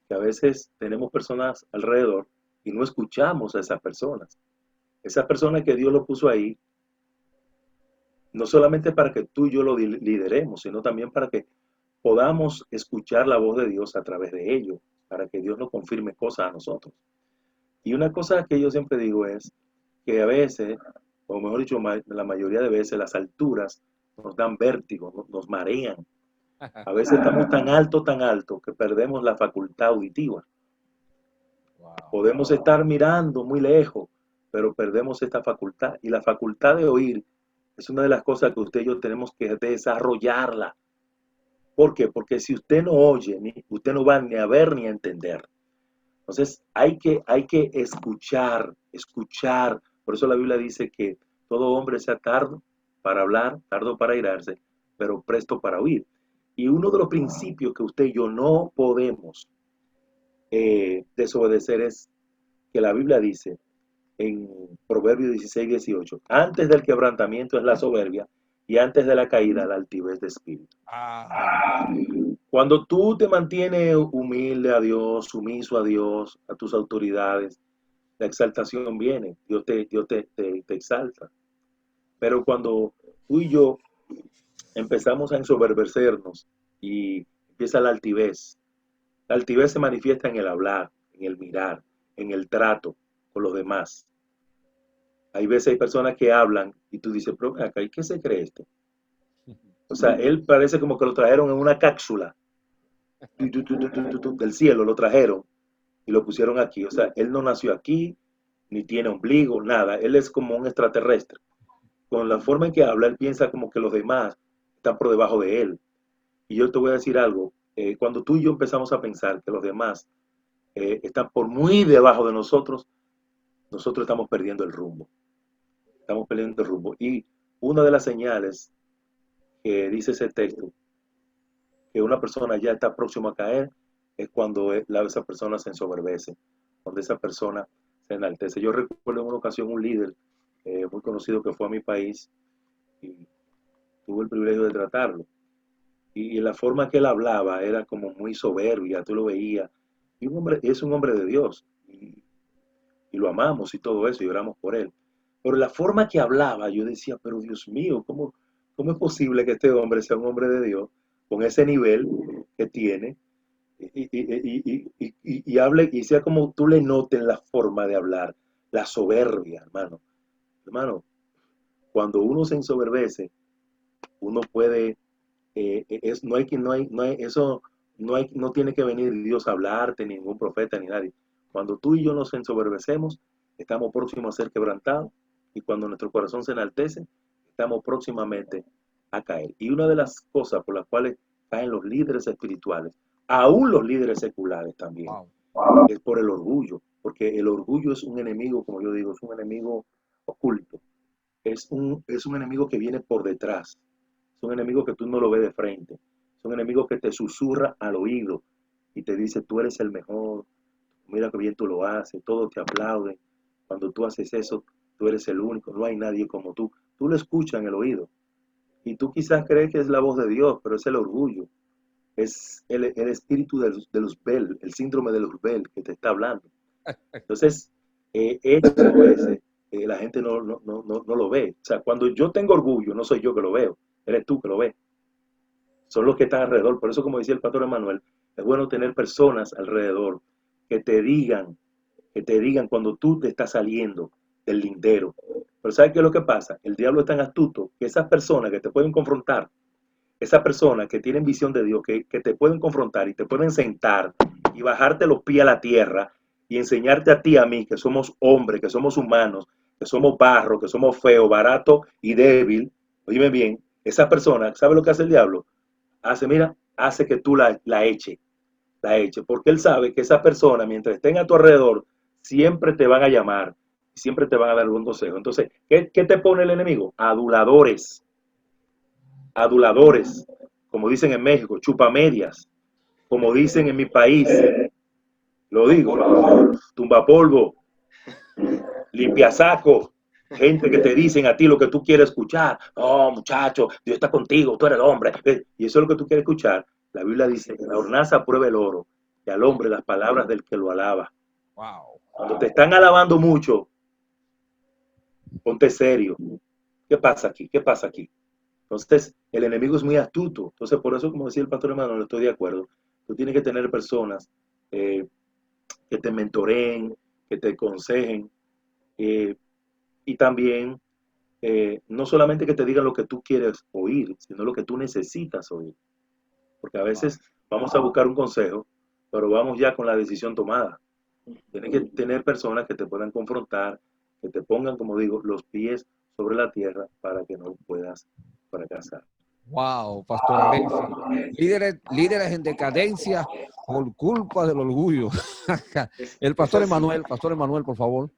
que a veces tenemos personas alrededor y no escuchamos a esas personas. Esa persona que Dios lo puso ahí, no solamente para que tú y yo lo lideremos, sino también para que podamos escuchar la voz de Dios a través de ello, para que Dios nos confirme cosas a nosotros. Y una cosa que yo siempre digo es que a veces, o mejor dicho, la mayoría de veces, las alturas nos dan vértigo, nos marean. A veces estamos tan alto, que perdemos la facultad auditiva. Wow. Podemos estar mirando muy lejos, pero perdemos esta facultad. Y la facultad de oír es una de las cosas que usted y yo tenemos que desarrollarla. ¿Por qué? Porque si usted no oye, usted no va ni a ver ni a entender. Entonces hay que escuchar. Por eso la Biblia dice que todo hombre sea tardo para hablar, tardo para airarse, pero presto para oír. Y uno de los principios que usted y yo no podemos desobedecer es que la Biblia dice en Proverbios 16:18, antes del quebrantamiento es la soberbia y antes de la caída la altivez de espíritu. Cuando tú te mantienes humilde a Dios, sumiso a Dios, a tus autoridades, la exaltación viene, Dios te exalta. Pero cuando tú y yo empezamos a ensoberbecernos y empieza la altivez se manifiesta en el hablar, en el mirar, en el trato con los demás. Hay veces hay personas que hablan y tú dices, pero acá, ¿y qué se cree este? O sea, él parece como que lo trajeron en una cápsula del cielo, lo trajeron y lo pusieron aquí. O sea, él no nació aquí, ni tiene ombligo, nada. Él es como un extraterrestre. Con la forma en que habla, él piensa como que los demás están por debajo de él. Y yo te voy a decir algo, cuando tú y yo empezamos a pensar que los demás están por muy debajo de nosotros, nosotros estamos perdiendo el rumbo. Estamos perdiendo el rumbo. Y una de las señales que dice ese texto, que una persona ya está próxima a caer, es cuando esa persona se ensoberbece, cuando esa persona se enaltece. Yo recuerdo en una ocasión un líder muy conocido que fue a mi país y tuve el privilegio de tratarlo. Y la forma que él hablaba era como muy soberbia, tú lo veías. Y es un hombre de Dios. Y lo amamos y todo eso, y oramos por él. Pero la forma que hablaba, yo decía, pero Dios mío, ¿cómo es posible que este hombre sea un hombre de Dios con ese nivel que tiene y hable y sea como tú le notes la forma de hablar, la soberbia, hermano? Hermano, cuando uno se ensoberbece, uno puede, no tiene que venir Dios a hablarte, ni ningún profeta, ni nadie. Cuando tú y yo nos ensoberbecemos, estamos próximos a ser quebrantados, y cuando nuestro corazón se enaltece, estamos próximamente a caer. Y una de las cosas por las cuales caen los líderes espirituales, aún los líderes seculares también, es por el orgullo, porque el orgullo es un enemigo, como yo digo, es un enemigo oculto, es un enemigo que viene por detrás, es un enemigo que tú no lo ves de frente, es un enemigo que te susurra al oído y te dice, tú eres el mejor, mira que bien tú lo haces, todos te aplauden, cuando tú haces eso, tú eres el único, no hay nadie como tú. Tú lo escuchas en el oído y tú quizás crees que es la voz de Dios, pero es el orgullo, es el espíritu de Luzbel, el síndrome de Luzbel que te está hablando. Entonces, esto la gente no lo ve. O sea, cuando yo tengo orgullo, no soy yo que lo veo, eres tú que lo ves. Son los que están alrededor. Por eso, como decía el pastor Emanuel, es bueno tener personas alrededor que te digan cuando tú te estás saliendo del lindero. Pero ¿sabes qué es lo que pasa? El diablo es tan astuto que esas personas que te pueden confrontar, esas personas que tienen visión de Dios, que te pueden confrontar y te pueden sentar y bajarte los pies a la tierra y enseñarte a ti, a mí, que somos hombres, que somos humanos, que somos barro, que somos feos, barato y débil. Oíme bien, esa persona, ¿sabe lo que hace el diablo? Hace que tú la eche, porque él sabe que esa persona, mientras estén a tu alrededor, siempre te van a llamar, siempre te van a dar buen consejo. Entonces, ¿qué te pone el enemigo? Aduladores, como dicen en México, chupamedias, como dicen en mi país, lo digo, tumbapolvo, limpiasaco, gente que te dicen a ti lo que tú quieres escuchar. Oh, muchacho, Dios está contigo, tú eres el hombre. Y eso es lo que tú quieres escuchar. La Biblia dice, la hornaza prueba el oro, y al hombre las palabras del que lo alaba. Wow. Cuando te están alabando mucho, ponte serio. ¿Qué pasa aquí? ¿Qué pasa aquí? Entonces, el enemigo es muy astuto. Entonces, por eso, como decía el pastor Emanuel, estoy de acuerdo. Tú tienes que tener personas que te mentoreen, que te aconsejen, y también no solamente que te digan lo que tú quieres oír, sino lo que tú necesitas oír. Porque a veces vamos a buscar un consejo, pero vamos ya con la decisión tomada. Tienes que tener personas que te puedan confrontar, que te pongan, como digo, los pies sobre la tierra para que no puedas fracasar. Wow, Pastor Alexis. Líderes en decadencia por culpa del orgullo. El Pastor Emanuel, por favor.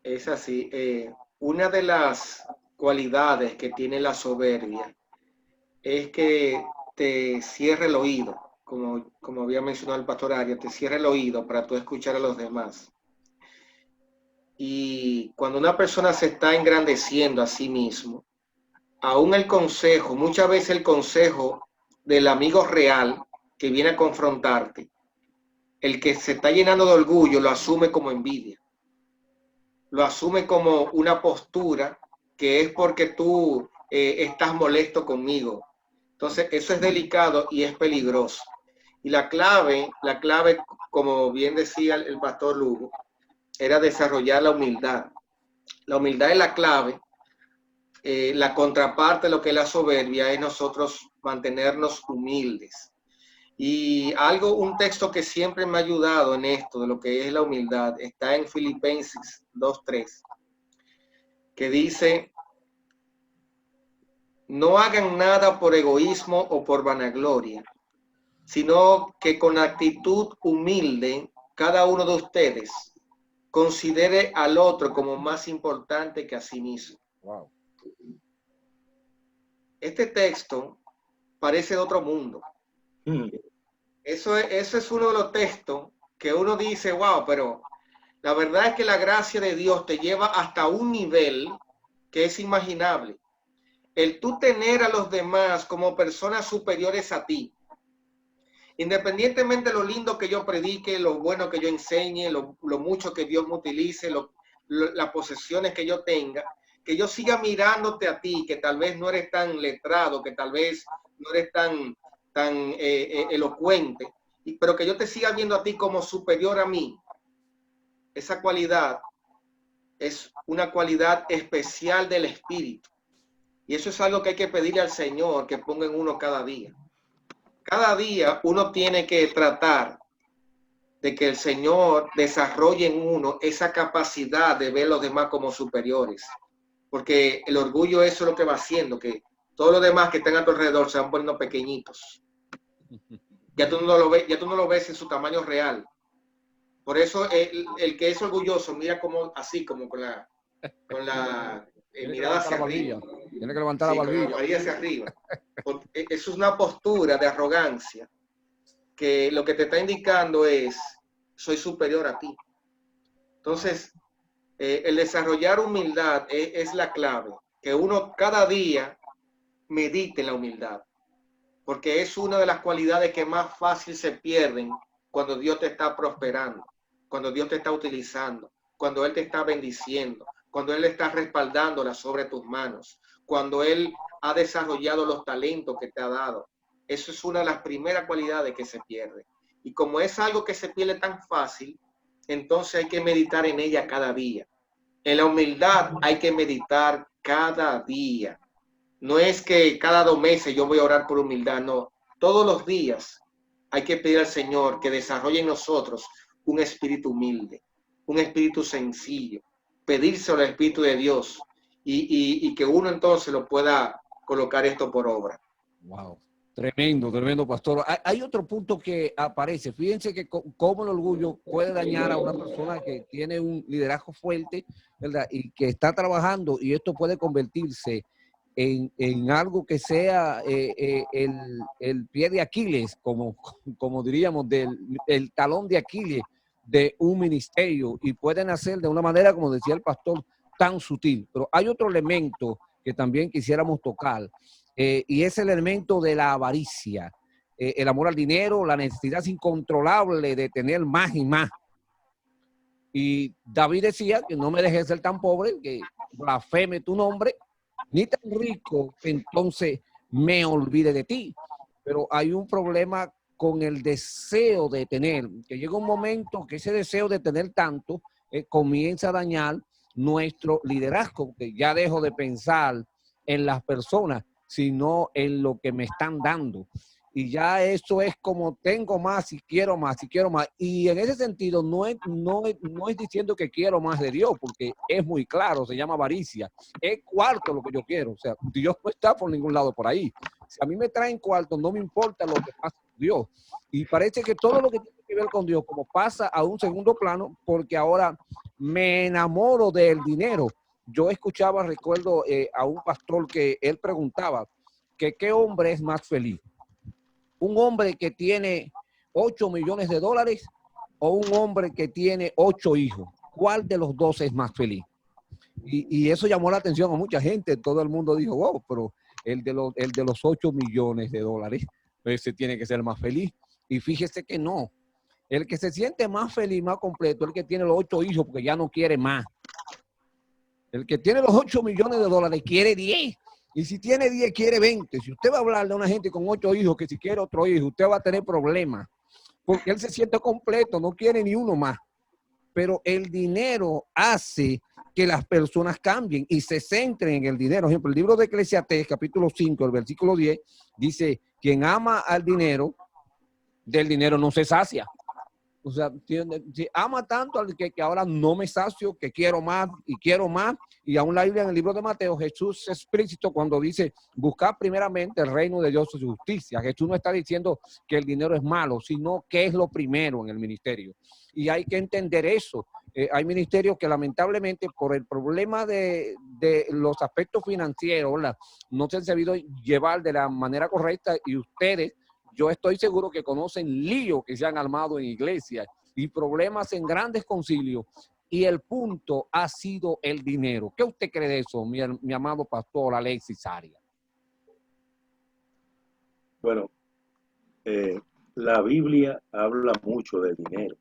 Es así. Una de las cualidades que tiene la soberbia es que te cierra el oído, como había mencionado el pastor Arias, te cierra el oído para tú escuchar a los demás. Y cuando una persona se está engrandeciendo a sí mismo, aún el consejo, muchas veces el consejo del amigo real que viene a confrontarte, el que se está llenando de orgullo lo asume como envidia, lo asume como una postura que es porque tú estás molesto conmigo. Entonces, eso es delicado y es peligroso. Y la clave, como bien decía el pastor Lugo, era desarrollar la humildad. La humildad es la clave. La contraparte de lo que es la soberbia es nosotros mantenernos humildes. Y un texto que siempre me ha ayudado en esto, de lo que es la humildad, está en Filipenses 2:3, que dice: no hagan nada por egoísmo o por vanagloria, sino que con actitud humilde cada uno de ustedes considere al otro como más importante que a sí mismo. Wow. Este texto parece de otro mundo. Eso es uno de los textos que uno dice, wow, pero la verdad es que la gracia de Dios te lleva hasta un nivel que es inimaginable. El tú tener a los demás como personas superiores a ti, independientemente de lo lindo que yo predique, lo bueno que yo enseñe, lo mucho que Dios me utilice, las posesiones que yo tenga, que yo siga mirándote a ti, que tal vez no eres tan letrado, que tal vez no eres tan elocuente, pero que yo te siga viendo a ti como superior a mí. Esa cualidad es una cualidad especial del Espíritu. Y eso es algo que hay que pedirle al Señor que ponga en uno cada día. Cada día uno tiene que tratar de que el Señor desarrolle en uno esa capacidad de ver a los demás como superiores. Porque el orgullo eso es lo que va haciendo, que todos los demás que están a tu alrededor se van poniendo pequeñitos. Ya tú no lo ves en su tamaño real. Por eso el que es orgulloso mira como así, como con la mirada hacia arriba. Tiene que levantar la barbilla. Con la barbilla hacia arriba. Porque eso es una postura de arrogancia que lo que te está indicando es, soy superior a ti. Entonces, el desarrollar humildad es la clave, que uno cada día medite en la humildad, porque es una de las cualidades que más fácil se pierden cuando Dios te está prosperando, cuando Dios te está utilizando, cuando Él te está bendiciendo, cuando Él está respaldándola sobre tus manos, cuando Él ha desarrollado los talentos que te ha dado. Eso es una de las primeras cualidades que se pierde. Y como es algo que se pierde tan fácil, entonces hay que meditar en ella cada día. En la humildad hay que meditar cada día. No es que cada 2 meses yo voy a orar por humildad, no. Todos los días hay que pedir al Señor que desarrolle en nosotros un espíritu humilde, un espíritu sencillo, pedírselo al Espíritu de Dios y que uno entonces lo pueda colocar esto por obra. Wow. Tremendo, pastor. Hay otro punto que aparece. Fíjense que cómo el orgullo puede dañar a una persona que tiene un liderazgo fuerte, ¿verdad? Y que está trabajando, y esto puede convertirse en algo que sea el pie de Aquiles, como diríamos, el talón de Aquiles de un ministerio, y pueden hacer de una manera, como decía el pastor, tan sutil. Pero hay otro elemento que también quisiéramos tocar, y es el elemento de la avaricia, el amor al dinero, la necesidad incontrolable de tener más y más. Y David decía que no me dejes ser tan pobre, que blasfeme tu nombre, ni tan rico que entonces me olvide de ti. Pero hay un problema con el deseo de tener, que llega un momento que ese deseo de tener tanto comienza a dañar nuestro liderazgo, porque ya dejo de pensar en las personas, sino en lo que me están dando. Y ya eso es como tengo más y quiero más y quiero más. Y en ese sentido no es diciendo que quiero más de Dios, porque es muy claro, se llama avaricia. Es cuarto lo que yo quiero. O sea, Dios no está por ningún lado por ahí. Si a mí me traen cuarto, no me importa lo que pasa con Dios. Y parece que todo lo que tiene que ver con Dios, como pasa a un segundo plano, porque ahora me enamoro del dinero. Yo escuchaba, recuerdo a un pastor que él preguntaba que qué hombre es más feliz. Un hombre que tiene 8 millones de dólares o un hombre que tiene 8 hijos. ¿Cuál de los dos es más feliz? Y eso llamó la atención a mucha gente. Todo el mundo dijo, wow, pero el de los 8 millones de dólares, ese tiene que ser más feliz. Y fíjese que no. El que se siente más feliz, más completo, el que tiene los 8 hijos porque ya no quiere más. El que tiene los 8 millones de dólares quiere 10. Y si tiene 10, quiere 20. Si usted va a hablarle a una gente con 8 hijos que si quiere otro hijo, usted va a tener problemas. Porque él se siente completo, no quiere ni uno más. Pero el dinero hace que las personas cambien y se centren en el dinero. Por ejemplo, el libro de Eclesiastés, capítulo 5, el versículo 10, dice, quien ama al dinero, del dinero no se sacia. O sea, ama tanto al que ahora no me sacio, que quiero más y quiero más. Y aún la Biblia en el libro de Mateo, Jesús es explícito cuando dice, buscar primeramente el reino de Dios y su justicia. Jesús no está diciendo que el dinero es malo, sino que es lo primero en el ministerio. Y hay que entender eso. Hay ministerios que lamentablemente por el problema de los aspectos financieros, ¿verdad?, no se han sabido llevar de la manera correcta y ustedes, yo estoy seguro que conocen líos que se han armado en iglesias y problemas en grandes concilios y el punto ha sido el dinero. ¿Qué usted cree de eso, mi amado pastor Alexis Arias? Bueno, la Biblia habla mucho del dinero.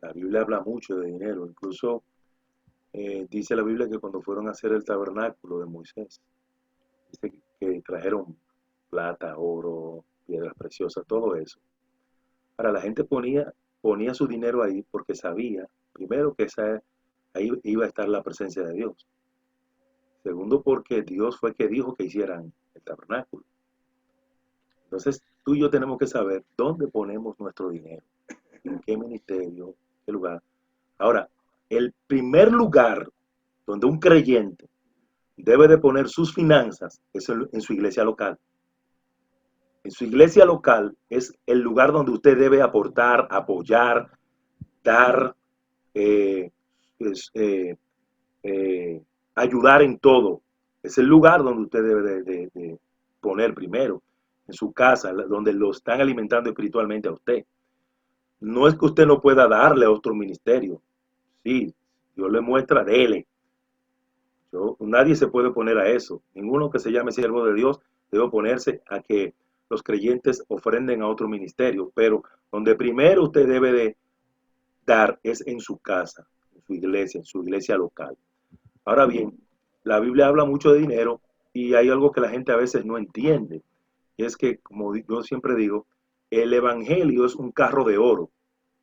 La Biblia habla mucho de dinero. Incluso dice la Biblia que cuando fueron a hacer el tabernáculo de Moisés, dice que trajeron plata, oro, piedras preciosas, todo eso. Ahora, la gente ponía su dinero ahí porque sabía, primero, que ahí iba a estar la presencia de Dios. Segundo, porque Dios fue que dijo que hicieran el tabernáculo. Entonces, tú y yo tenemos que saber dónde ponemos nuestro dinero, en qué ministerio, qué lugar. Ahora, el primer lugar donde un creyente debe de poner sus finanzas es en su iglesia local. En su iglesia local es el lugar donde usted debe aportar, apoyar, dar, ayudar en todo. Es el lugar donde usted debe de poner primero, en su casa, donde lo están alimentando espiritualmente a usted. No es que usted no pueda darle a otro ministerio. Sí, Dios le muestra, dele. Nadie se puede oponer a eso. Ninguno que se llame siervo de Dios debe oponerse a que los creyentes ofrenden a otro ministerio, pero donde primero usted debe de dar es en su casa, en su iglesia local. Ahora bien, la Biblia habla mucho de dinero y hay algo que la gente a veces no entiende, y es que, como yo siempre digo, el evangelio es un carro de oro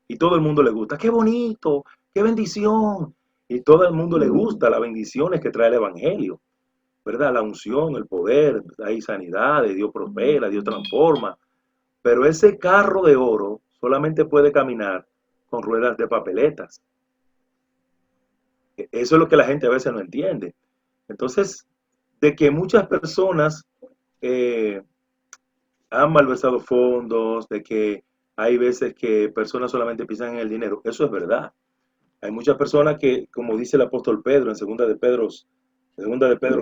y todo el mundo le gusta. ¡Qué bonito! ¡Qué bendición! Y todo el mundo le gusta las bendiciones que trae el evangelio, ¿verdad? La unción, el poder, hay sanidad, Dios prospera, Dios transforma. Pero ese carro de oro solamente puede caminar con ruedas de papeletas. Eso es lo que la gente a veces no entiende. Entonces, de que muchas personas han malversado fondos, de que hay veces que personas solamente piensan en el dinero, eso es verdad. Hay muchas personas que, como dice el apóstol Pedro en segunda de Pedro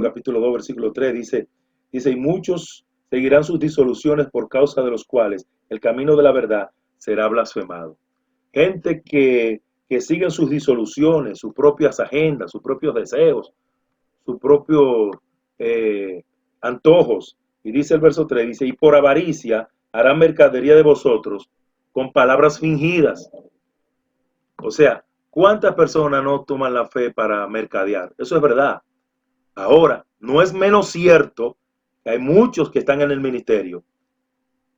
capítulo 2, versículo 3, dice, y muchos seguirán sus disoluciones por causa de los cuales el camino de la verdad será blasfemado. Gente que siguen sus disoluciones, sus propias agendas, sus propios deseos, sus propios antojos. Y dice el verso 3, dice, y por avaricia harán mercadería de vosotros con palabras fingidas. O sea, ¿cuántas personas no toman la fe para mercadear? Eso es verdad. Ahora, no es menos cierto que hay muchos que están en el ministerio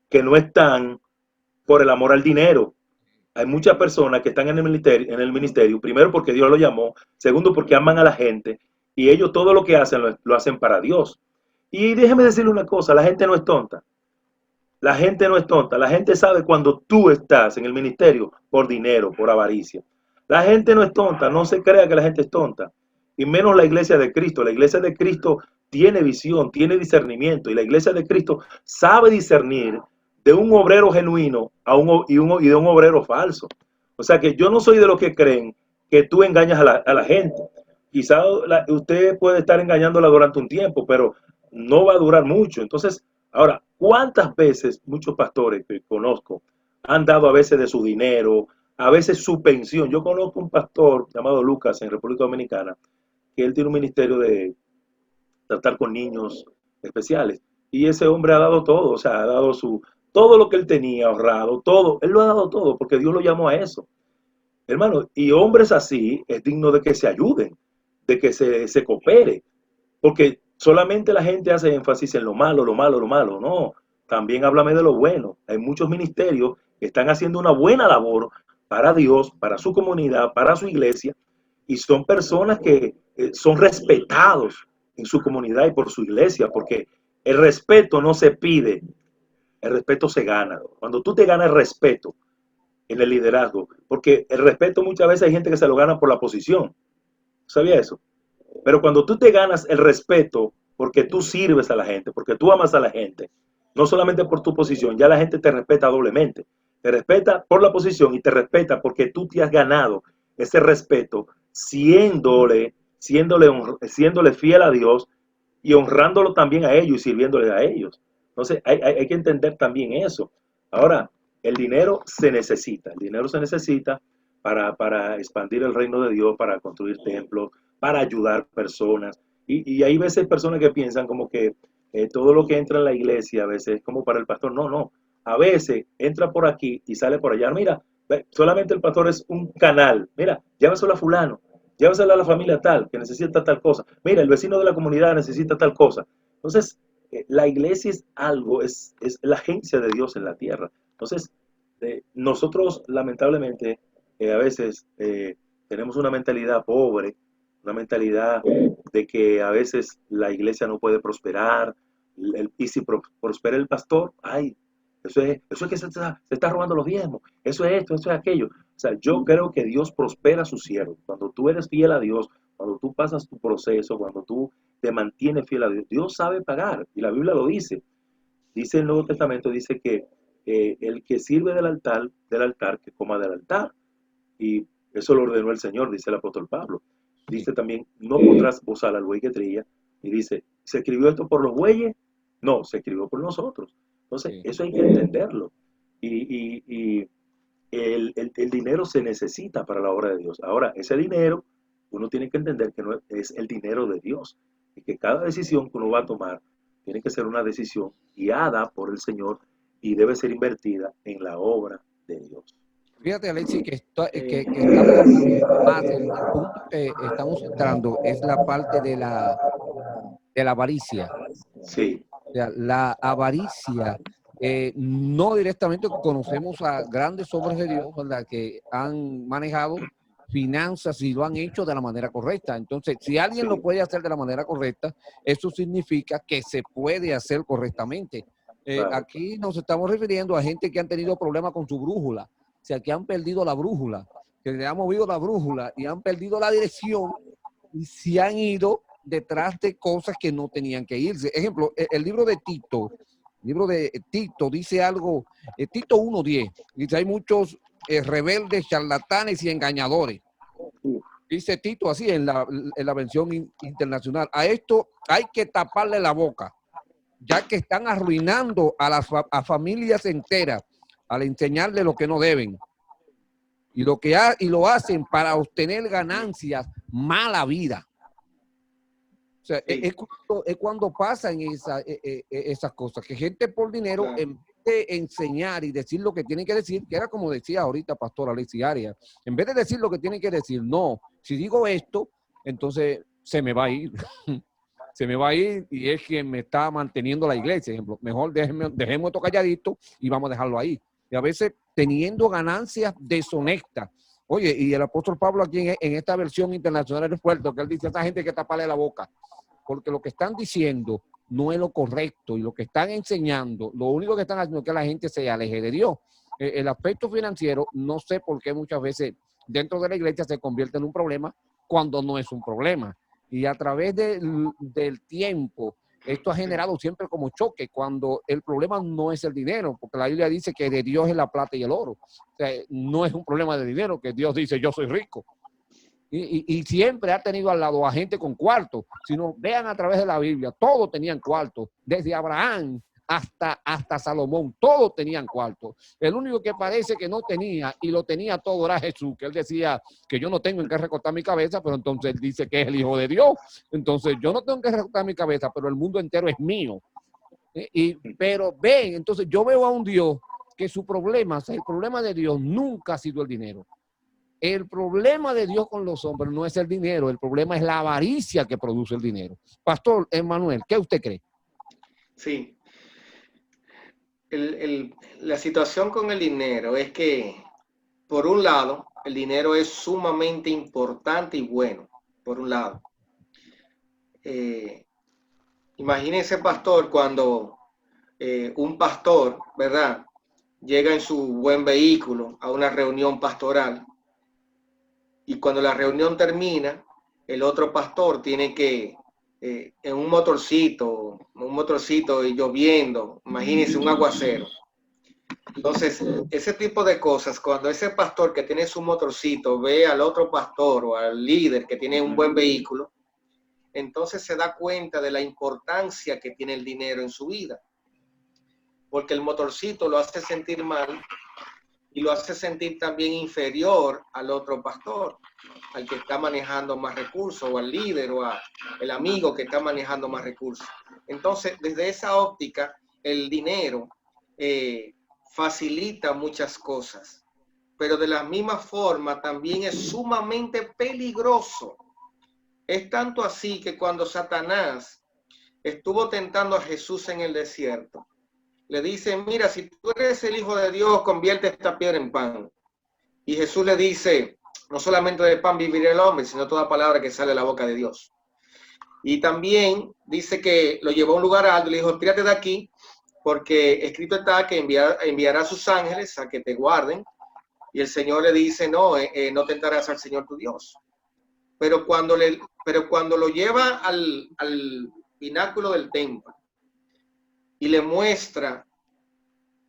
que no están por el amor al dinero. Hay muchas personas que están en el ministerio, primero porque Dios lo llamó, segundo porque aman a la gente y ellos todo lo que hacen lo hacen para Dios. Y déjeme decirle una cosa, la gente no es tonta. La gente no es tonta. La gente sabe cuando tú estás en el ministerio por dinero, por avaricia. La gente no es tonta. No se crea que la gente es tonta. Y menos la iglesia de Cristo. La iglesia de Cristo tiene visión, tiene discernimiento. Y la iglesia de Cristo sabe discernir de un obrero genuino y de un obrero falso. O sea que yo no soy de los que creen que tú engañas a la gente. Quizá usted puede estar engañándola durante un tiempo, pero no va a durar mucho. Entonces, ahora, ¿cuántas veces muchos pastores que conozco han dado a veces de su dinero, a veces su pensión? Yo conozco un pastor llamado Lucas en República Dominicana, que él tiene un ministerio de tratar con niños especiales. Y ese hombre ha dado todo, o sea, ha dado todo lo que él tenía ahorrado, todo, él lo ha dado todo, porque Dios lo llamó a eso. Hermano, y hombres así es digno de que se ayuden, de que se coopere, porque solamente la gente hace énfasis en lo malo, lo malo, lo malo. No, también háblame de lo bueno. Hay muchos ministerios que están haciendo una buena labor para Dios, para su comunidad, para su iglesia, y son personas que son respetados en su comunidad y por su iglesia, porque el respeto no se pide, el respeto se gana. Cuando tú te ganas el respeto en el liderazgo, porque el respeto muchas veces hay gente que se lo gana por la posición. ¿Sabía eso? Pero cuando tú te ganas el respeto porque tú sirves a la gente, porque tú amas a la gente, no solamente por tu posición, ya la gente te respeta doblemente. Te respeta por la posición y te respeta porque tú te has ganado ese respeto siéndole fiel a Dios y honrándolo también a ellos y sirviéndole a ellos. Entonces hay que entender también eso. Ahora, el dinero se necesita para expandir el reino de Dios, para construir templos, para ayudar personas. Y hay veces personas que piensan como que todo lo que entra en la iglesia a veces es como para el pastor. No, no. A veces entra por aquí y sale por allá. Mira, solamente el pastor es un canal. Mira, llévaselo a fulano, llévaselo a la familia tal, que necesita tal cosa. Mira, el vecino de la comunidad necesita tal cosa. Entonces, la iglesia es algo, es la agencia de Dios en la tierra. Entonces, nosotros lamentablemente a veces tenemos una mentalidad pobre, una mentalidad de que a veces la iglesia no puede prosperar, y si prospera el pastor, ay, eso es que se está robando los diezmos, eso es esto, eso es aquello. O sea, yo creo que Dios prospera a sus siervos. Cuando tú eres fiel a Dios, cuando tú pasas tu proceso, cuando tú te mantienes fiel a Dios, Dios sabe pagar, y la Biblia lo dice. Dice el Nuevo Testamento, dice que el que sirve del altar, que coma del altar. Y eso lo ordenó el Señor, dice el apóstol Pablo. Dice también, no pondrás bozal al buey que trilla. Y dice, ¿se escribió esto por los bueyes? No, se escribió por nosotros. Entonces, eso hay que entenderlo. Y el dinero se necesita para la obra de Dios. Ahora, ese dinero, uno tiene que entender que no es el dinero de Dios. Y que cada decisión que uno va a tomar tiene que ser una decisión guiada por el Señor y debe ser invertida en la obra de Dios. Fíjate, Alexis, que estamos hablando más, el punto que estamos entrando es la parte de la avaricia. Sí. O sea, la avaricia, no directamente conocemos a grandes hombres de Dios, ¿verdad?, que han manejado finanzas y lo han hecho de la manera correcta. Entonces, si alguien lo puede hacer de la manera correcta, eso significa que se puede hacer correctamente. Claro. Aquí nos estamos refiriendo a gente que han tenido problemas con su brújula, o sea, que han perdido la brújula, que le han movido la brújula y han perdido la dirección y se han ido detrás de cosas que no tenían que irse. Ejemplo, el libro de Tito dice algo, Tito 1:10, dice, hay muchos rebeldes, charlatanes y engañadores. Dice Tito así en la versión internacional. A esto hay que taparle la boca, ya que están arruinando a familias enteras al enseñarle lo que no deben. Y lo hacen para obtener ganancias, mala vida. O sea, sí. es cuando pasan esas cosas, que gente por dinero, claro, en vez de enseñar y decir lo que tienen que decir, que era como decía ahorita Pastor Alexis Arias, en vez de decir lo que tienen que decir, no, si digo esto, entonces se me va a ir. se me va a ir y es quien me está manteniendo la iglesia. Ejemplo, mejor dejemos esto calladito y vamos a dejarlo ahí. Y a veces teniendo ganancias deshonestas. Oye, y el apóstol Pablo aquí en esta versión internacional del puerto, que él dice a esta gente que taparle la boca, porque lo que están diciendo no es lo correcto y lo que están enseñando, lo único que están haciendo es que la gente se aleje de Dios. El aspecto financiero, no sé por qué muchas veces dentro de la iglesia se convierte en un problema cuando no es un problema. Y a través del tiempo, esto ha generado siempre como choque cuando el problema no es el dinero, porque la Biblia dice que de Dios es la plata y el oro. O sea, no es un problema de dinero, que Dios dice yo soy rico. Y siempre ha tenido al lado a gente con cuartos. Si no, vean a través de la Biblia, todos tenían cuartos, desde Abraham hasta Salomón, todos tenían cuartos. El único que parece que no tenía y lo tenía todo era Jesús, que él decía que yo no tengo en qué recortar mi cabeza, pero entonces él dice que es el Hijo de Dios. Entonces yo no tengo en qué recortar mi cabeza, pero el mundo entero es mío. Pero ven, entonces yo veo a un Dios que su problema, o sea, el problema de Dios nunca ha sido el dinero. El problema de Dios con los hombres no es el dinero, el problema es la avaricia que produce el dinero. Pastor Emmanuel, ¿qué usted cree? Sí. La situación con el dinero es que, por un lado, el dinero es sumamente importante y bueno, por un lado. Imagínense, pastor, cuando un pastor, ¿verdad?, llega en su buen vehículo a una reunión pastoral y cuando la reunión termina, el otro pastor tiene que, en un motorcito y lloviendo, imagínense un aguacero. Entonces, ese tipo de cosas, cuando ese pastor que tiene su motorcito ve al otro pastor o al líder que tiene un buen vehículo, entonces se da cuenta de la importancia que tiene el dinero en su vida. Porque el motorcito lo hace sentir mal y lo hace sentir también inferior al otro pastor, al que está manejando más recursos, o al líder, o al amigo que está manejando más recursos. Entonces, desde esa óptica, el dinero facilita muchas cosas, pero de la misma forma también es sumamente peligroso. Es tanto así que cuando Satanás estuvo tentando a Jesús en el desierto, le dice, mira, si tú eres el Hijo de Dios, convierte esta piedra en pan. Y Jesús le dice, no solamente de pan vivirá el hombre, sino toda palabra que sale de la boca de Dios. Y también dice que lo llevó a un lugar alto y le dijo, tírate de aquí, porque escrito está que enviará a sus ángeles a que te guarden. Y el Señor le dice, no, no tentarás al Señor tu Dios. Pero cuando lo lleva al pináculo del templo y le muestra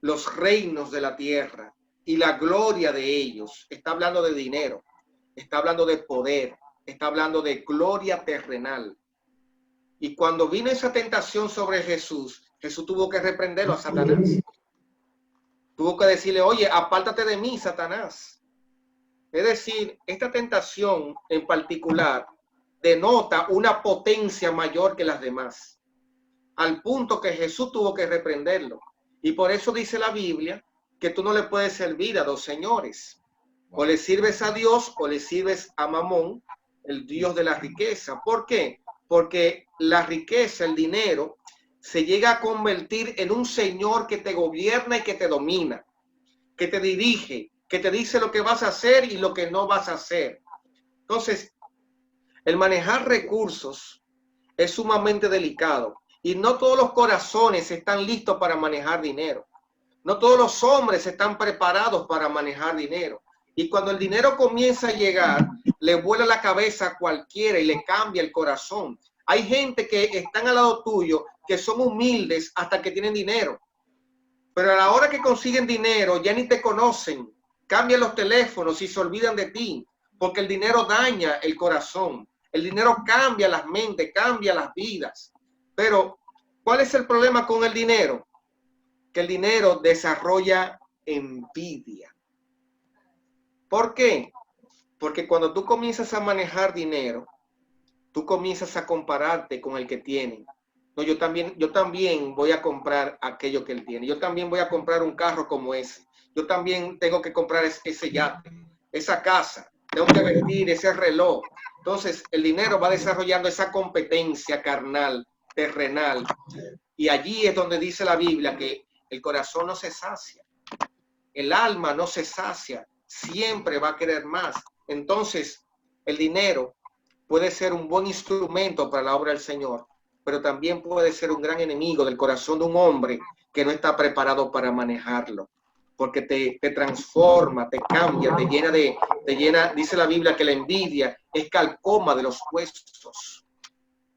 los reinos de la tierra y la gloria de ellos, está hablando de dinero, está hablando de poder, está hablando de gloria terrenal. Y cuando vino esa tentación sobre Jesús, Jesús tuvo que reprenderlo a Satanás. Tuvo que decirle, oye, apártate de mí, Satanás. Es decir, esta tentación en particular denota una potencia mayor que las demás, al punto que Jesús tuvo que reprenderlo. Y por eso dice la Biblia que tú no le puedes servir a dos señores. O le sirves a Dios o le sirves a Mamón, el Dios de la riqueza. ¿Por qué? Porque la riqueza, el dinero, se llega a convertir en un señor que te gobierna y que te domina, que te dirige, que te dice lo que vas a hacer y lo que no vas a hacer. Entonces, el manejar recursos es sumamente delicado y no todos los corazones están listos para manejar dinero. No todos los hombres están preparados para manejar dinero. Y cuando el dinero comienza a llegar, le vuela la cabeza a cualquiera y le cambia el corazón. Hay gente que están al lado tuyo que son humildes hasta que tienen dinero. Pero a la hora que consiguen dinero ya ni te conocen. Cambian los teléfonos y se olvidan de ti. Porque el dinero daña el corazón. El dinero cambia las mentes, cambia las vidas. Pero, ¿cuál es el problema con el dinero? Que el dinero desarrolla envidia. ¿Por qué? Porque cuando tú comienzas a manejar dinero, tú comienzas a compararte con el que tiene. No, yo también voy a comprar aquello que él tiene. Yo también voy a comprar un carro como ese. Yo también tengo que comprar ese yate, esa casa. Tengo que vestir ese reloj. Entonces, el dinero va desarrollando esa competencia carnal, terrenal, y allí es donde dice la Biblia que el corazón no se sacia, el alma no se sacia, siempre va a querer más. Entonces, el dinero puede ser un buen instrumento para la obra del Señor, pero también puede ser un gran enemigo del corazón de un hombre que no está preparado para manejarlo, porque te transforma, te cambia, te llena, dice la Biblia que la envidia es calcoma de los huesos.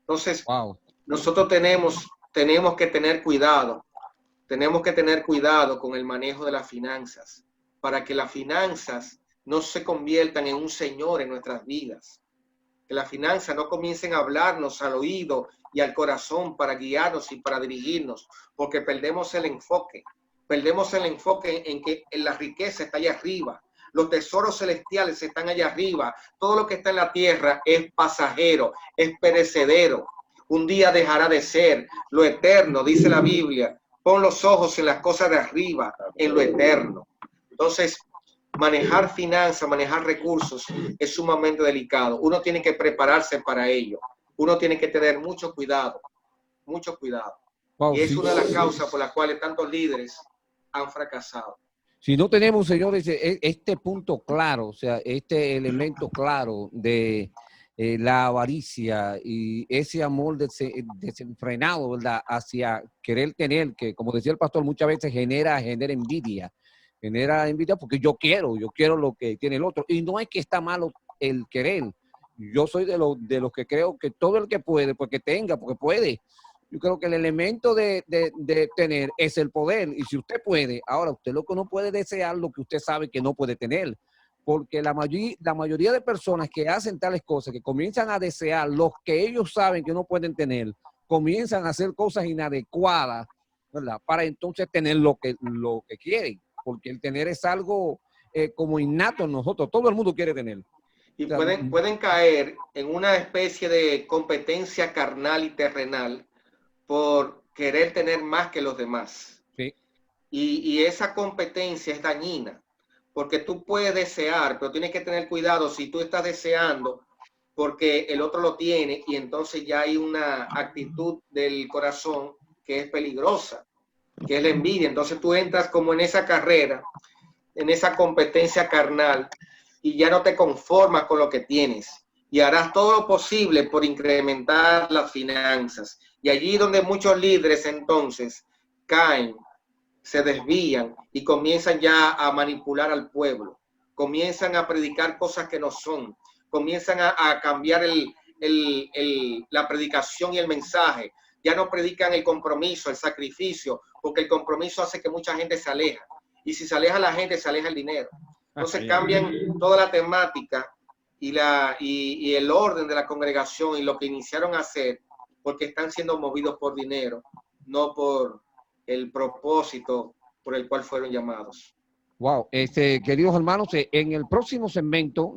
Entonces, Wow. nosotros tenemos que tener cuidado, con el manejo de las finanzas, para que las finanzas no se conviertan en un señor en nuestras vidas, que las finanzas no comiencen a hablarnos al oído y al corazón para guiarnos y para dirigirnos, porque perdemos el enfoque en que la riqueza está allá arriba, los tesoros celestiales están allá arriba, todo lo que está en la tierra es pasajero, es perecedero, un día dejará de ser, lo eterno, dice la Biblia, pon los ojos en las cosas de arriba, en lo eterno. Entonces, manejar finanzas, manejar recursos es sumamente delicado. Uno tiene que prepararse para ello. Uno tiene que tener mucho cuidado, mucho cuidado. Wow, Y es sí. una de las causas por las cuales tantos líderes han fracasado. Si no tenemos, señores, este punto claro, o sea, este elemento claro de la avaricia y ese amor desenfrenado, ¿verdad?, hacia querer tener, que como decía el pastor, muchas veces genera envidia porque yo quiero lo que tiene el otro. Y no es que está malo el querer. Yo soy de los que creo que todo el que puede, porque tenga, porque puede. Yo creo que el elemento de tener es el poder. Y si usted puede, ahora usted lo que no puede desear lo que usted sabe que no puede tener. Porque la mayoría de personas que hacen tales cosas, que comienzan a desear lo que ellos saben que no pueden tener, comienzan a hacer cosas inadecuadas, ¿verdad?, para entonces tener lo que quieren. Porque el tener es algo como innato en nosotros. Todo el mundo quiere tener. Y O sea, pueden caer en una especie de competencia carnal y terrenal por querer tener más que los demás. sí. Y esa competencia es dañina, porque tú puedes desear, pero tienes que tener cuidado si tú estás deseando porque el otro lo tiene, y entonces ya hay una actitud del corazón que es peligrosa, que es la envidia. Entonces tú entras como en esa carrera, en esa competencia carnal, y ya no te conformas con lo que tienes, y harás todo lo posible por incrementar las finanzas. Y allí donde muchos líderes entonces caen, se desvían y comienzan ya a manipular al pueblo, comienzan a predicar cosas que no son, comienzan a cambiar la predicación y el mensaje. Ya no predican el compromiso, el sacrificio, porque el compromiso hace que mucha gente se aleja. Y si se aleja la gente, se aleja el dinero. Entonces cambian toda la temática y el orden de la congregación y lo que iniciaron a hacer, porque están siendo movidos por dinero, no por el propósito por el cual fueron llamados. Wow, queridos hermanos, en el próximo segmento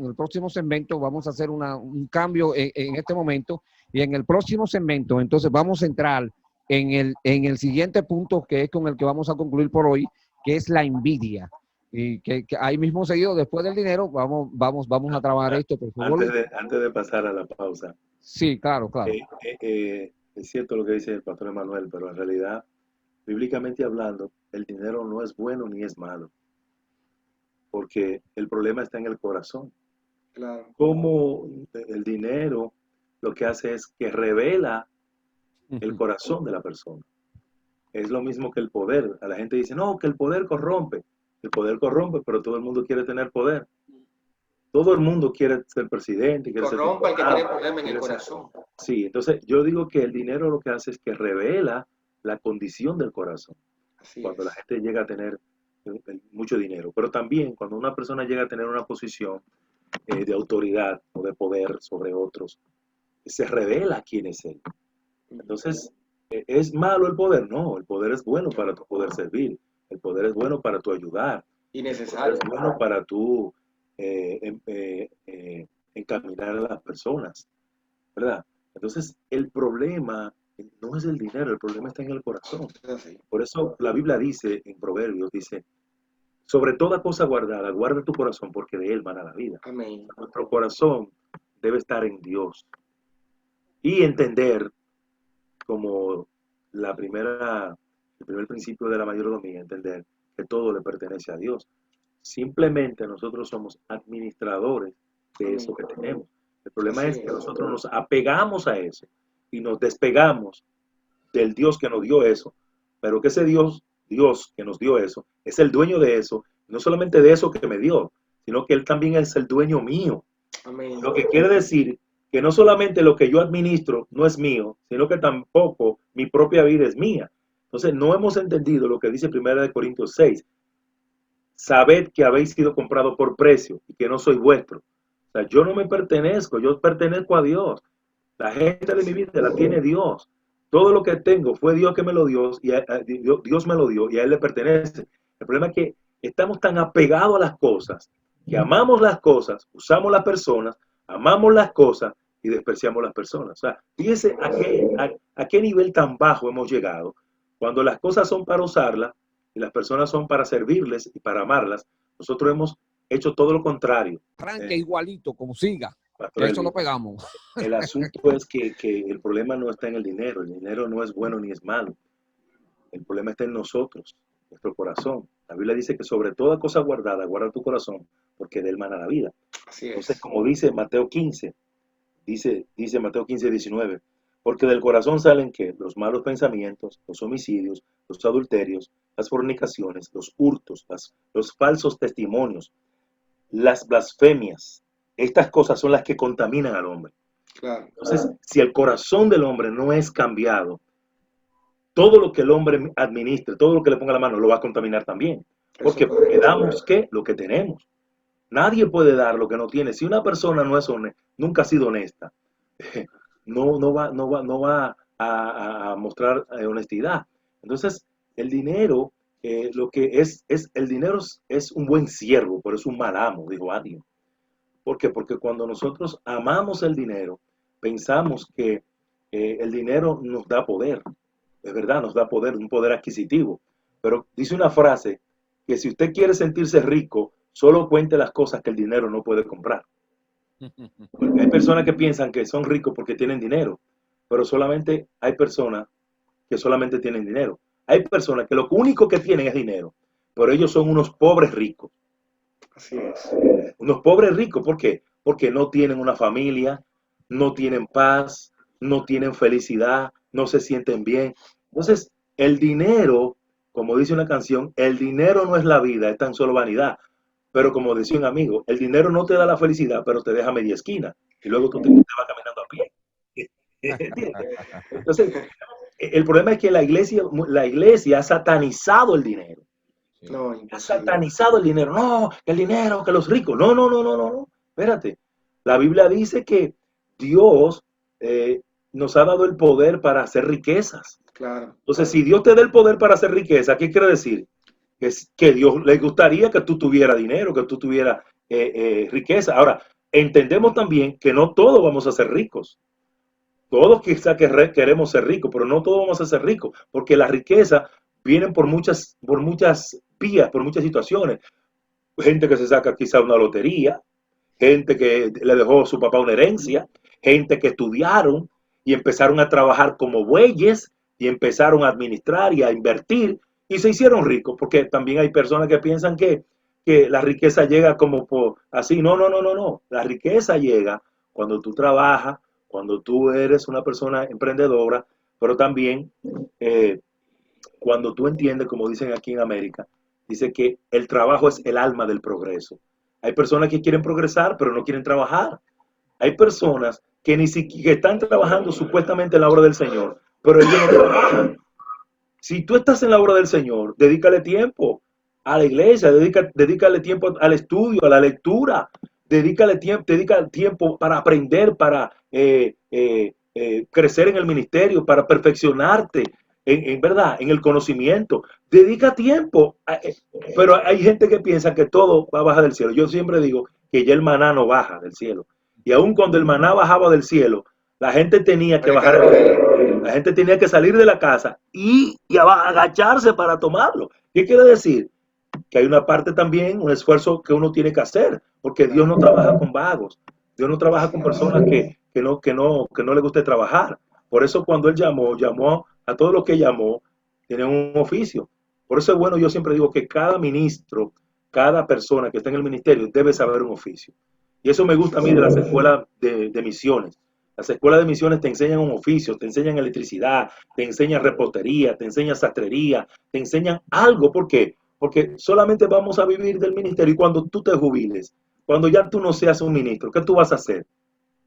vamos a hacer un cambio en este momento, y en el próximo segmento entonces vamos a entrar en el siguiente punto, que es con el que vamos a concluir por hoy, que es la envidia. Y que ahí mismo seguido, después del dinero, vamos a trabajar esto, por favor. Antes de pasar a la pausa. Sí, claro. Es cierto lo que dice el pastor Emanuel, pero en realidad, bíblicamente hablando, el dinero no es bueno ni es malo, porque el problema está en el corazón. Claro. Como el dinero lo que hace es que revela el corazón de la persona. Es lo mismo que el poder. A la gente dice, no, que el poder corrompe. El poder corrompe, pero todo el mundo quiere tener poder. Todo el mundo quiere ser presidente. Corrompe al que tiene problema en el corazón. Sí, entonces yo digo que el dinero lo que hace es que revela la condición del corazón. Cuando la gente llega a tener mucho dinero. Pero también cuando una persona llega a tener una posición de autoridad o de poder sobre otros, se revela quién es él. Entonces, ¿es malo el poder? No, el poder es bueno para tu poder servir. El poder es bueno para tu ayudar. Y necesario. Es bueno para tu encaminar a las personas, ¿verdad? Entonces, el problema no es el dinero, el problema está en el corazón. Por eso la Biblia dice en Proverbios, dice, sobre toda cosa guardada, guarda tu corazón porque de él mana la vida. Amén. Nuestro corazón debe estar en Dios. Y entender como el primer principio de la mayordomía, entender que todo le pertenece a Dios. Simplemente nosotros somos administradores de eso que tenemos. El problema es que nosotros nos apegamos a eso y nos despegamos del Dios que nos dio eso, pero que ese Dios que nos dio eso, es el dueño de eso, no solamente de eso que me dio, sino que Él también es el dueño mío. Amén. Lo que quiere decir que no solamente lo que yo administro no es mío, sino que tampoco mi propia vida es mía. Entonces no hemos entendido lo que dice 1 Corintios 6. Sabed que habéis sido comprado por precio y que no soy vuestro. O sea, yo no me pertenezco, yo pertenezco a Dios. La gente de mi vida la tiene Dios. Todo lo que tengo fue Dios que me lo dio y Dios me lo dio y a Él le pertenece. El problema es que estamos tan apegados a las cosas, que amamos las cosas, usamos las personas, amamos las cosas y despreciamos las personas. O sea, fíjese a qué nivel tan bajo hemos llegado. Cuando las cosas son para usarlas y las personas son para servirles y para amarlas, nosotros hemos hecho todo lo contrario. Arranque igualito, como siga. Pastor, Eso no pegamos. el asunto es que el problema no está en el dinero no es bueno ni es malo. El problema está en nosotros, nuestro corazón. La Biblia dice que sobre toda cosa guardada, guarda tu corazón, porque de él mana la vida. Así es. Entonces, como dice Mateo 15, dice Mateo 15, 19, porque del corazón salen ¿qué? Los malos pensamientos, los homicidios, los adulterios, las fornicaciones, los hurtos, los falsos testimonios, las blasfemias. Estas cosas son las que contaminan al hombre. Claro. Entonces, si el corazón del hombre no es cambiado, todo lo que el hombre administre, todo lo que le ponga la mano, lo va a contaminar también. Porque damos ¿qué? Lo que tenemos. Nadie puede dar lo que no tiene. Si una persona no es honesta, nunca ha sido honesta, no va a mostrar honestidad. Entonces, el dinero, lo que es el dinero es un buen siervo, pero es un mal amo, dijo alguien. ¿Por qué? Porque cuando nosotros amamos el dinero, pensamos que el dinero nos da poder. Es verdad, nos da poder, un poder adquisitivo. Pero dice una frase que si usted quiere sentirse rico, solo cuente las cosas que el dinero no puede comprar. Porque hay personas que piensan que son ricos porque tienen dinero, pero solamente hay personas que solamente tienen dinero. Hay personas que lo único que tienen es dinero, pero ellos son unos pobres ricos. Así es. Unos pobres ricos, ¿por qué? Porque no tienen una familia, no tienen paz, no tienen felicidad, no se sienten bien. Entonces, el dinero, como dice una canción, el dinero no es la vida, es tan solo vanidad. Pero como decía un amigo, el dinero no te da la felicidad, pero te deja media esquina. Y luego tú te vas caminando a pie. Entonces, el problema es que la iglesia ha satanizado el dinero. No, Ha satanizado el dinero. No, el dinero, que los ricos. No. Espérate. La Biblia dice que Dios nos ha dado el poder para hacer riquezas. Claro. Entonces, si Dios te da el poder para hacer riqueza, ¿qué quiere decir? Es que Dios le gustaría que tú tuvieras dinero, que tú tuvieras riqueza. Ahora, entendemos también que no todos vamos a ser ricos. Todos quizá queremos ser ricos, pero no todos vamos a ser ricos, porque la riqueza viene por muchas vías, por muchas situaciones. Gente que se saca quizá una lotería, gente que le dejó a su papá una herencia, gente que estudiaron y empezaron a trabajar como bueyes y empezaron a administrar y a invertir y se hicieron ricos, porque también hay personas que piensan que la riqueza llega como por así. No. La riqueza llega cuando tú trabajas, cuando tú eres una persona emprendedora, pero también cuando tú entiendes, como dicen aquí en América, dice que el trabajo es el alma del progreso. Hay personas que quieren progresar, pero no quieren trabajar. Hay personas que ni siquiera están trabajando supuestamente en la obra del Señor, pero ellos no trabajan. Si tú estás en la obra del Señor, dedícale tiempo a la iglesia, dedícale tiempo al estudio, a la lectura, dedica tiempo para aprender, para crecer en el ministerio, para perfeccionarte, en verdad, en el conocimiento. Dedica tiempo. Pero hay gente que piensa que todo va a bajar del cielo. Yo siempre digo que ya el maná no baja del cielo. Y aun cuando el maná bajaba del cielo, la gente tenía que bajar el cielo. La gente tenía que salir de la casa y agacharse para tomarlo. ¿Qué quiere decir? Que hay una parte también, un esfuerzo que uno tiene que hacer, porque Dios no trabaja con vagos. Dios no trabaja con personas que no le guste trabajar. Por eso cuando Él llamó a todos los que llamó, tienen un oficio. Por eso es bueno, yo siempre digo que cada ministro, cada persona que está en el ministerio debe saber un oficio. Y eso me gusta a mí de las escuelas de misiones. Las escuelas de misiones te enseñan un oficio, te enseñan electricidad, te enseñan repostería, te enseñan sastrería, te enseñan algo. ¿Por qué? Porque solamente vamos a vivir del ministerio y cuando tú te jubiles, cuando ya tú no seas un ministro, ¿qué tú vas a hacer?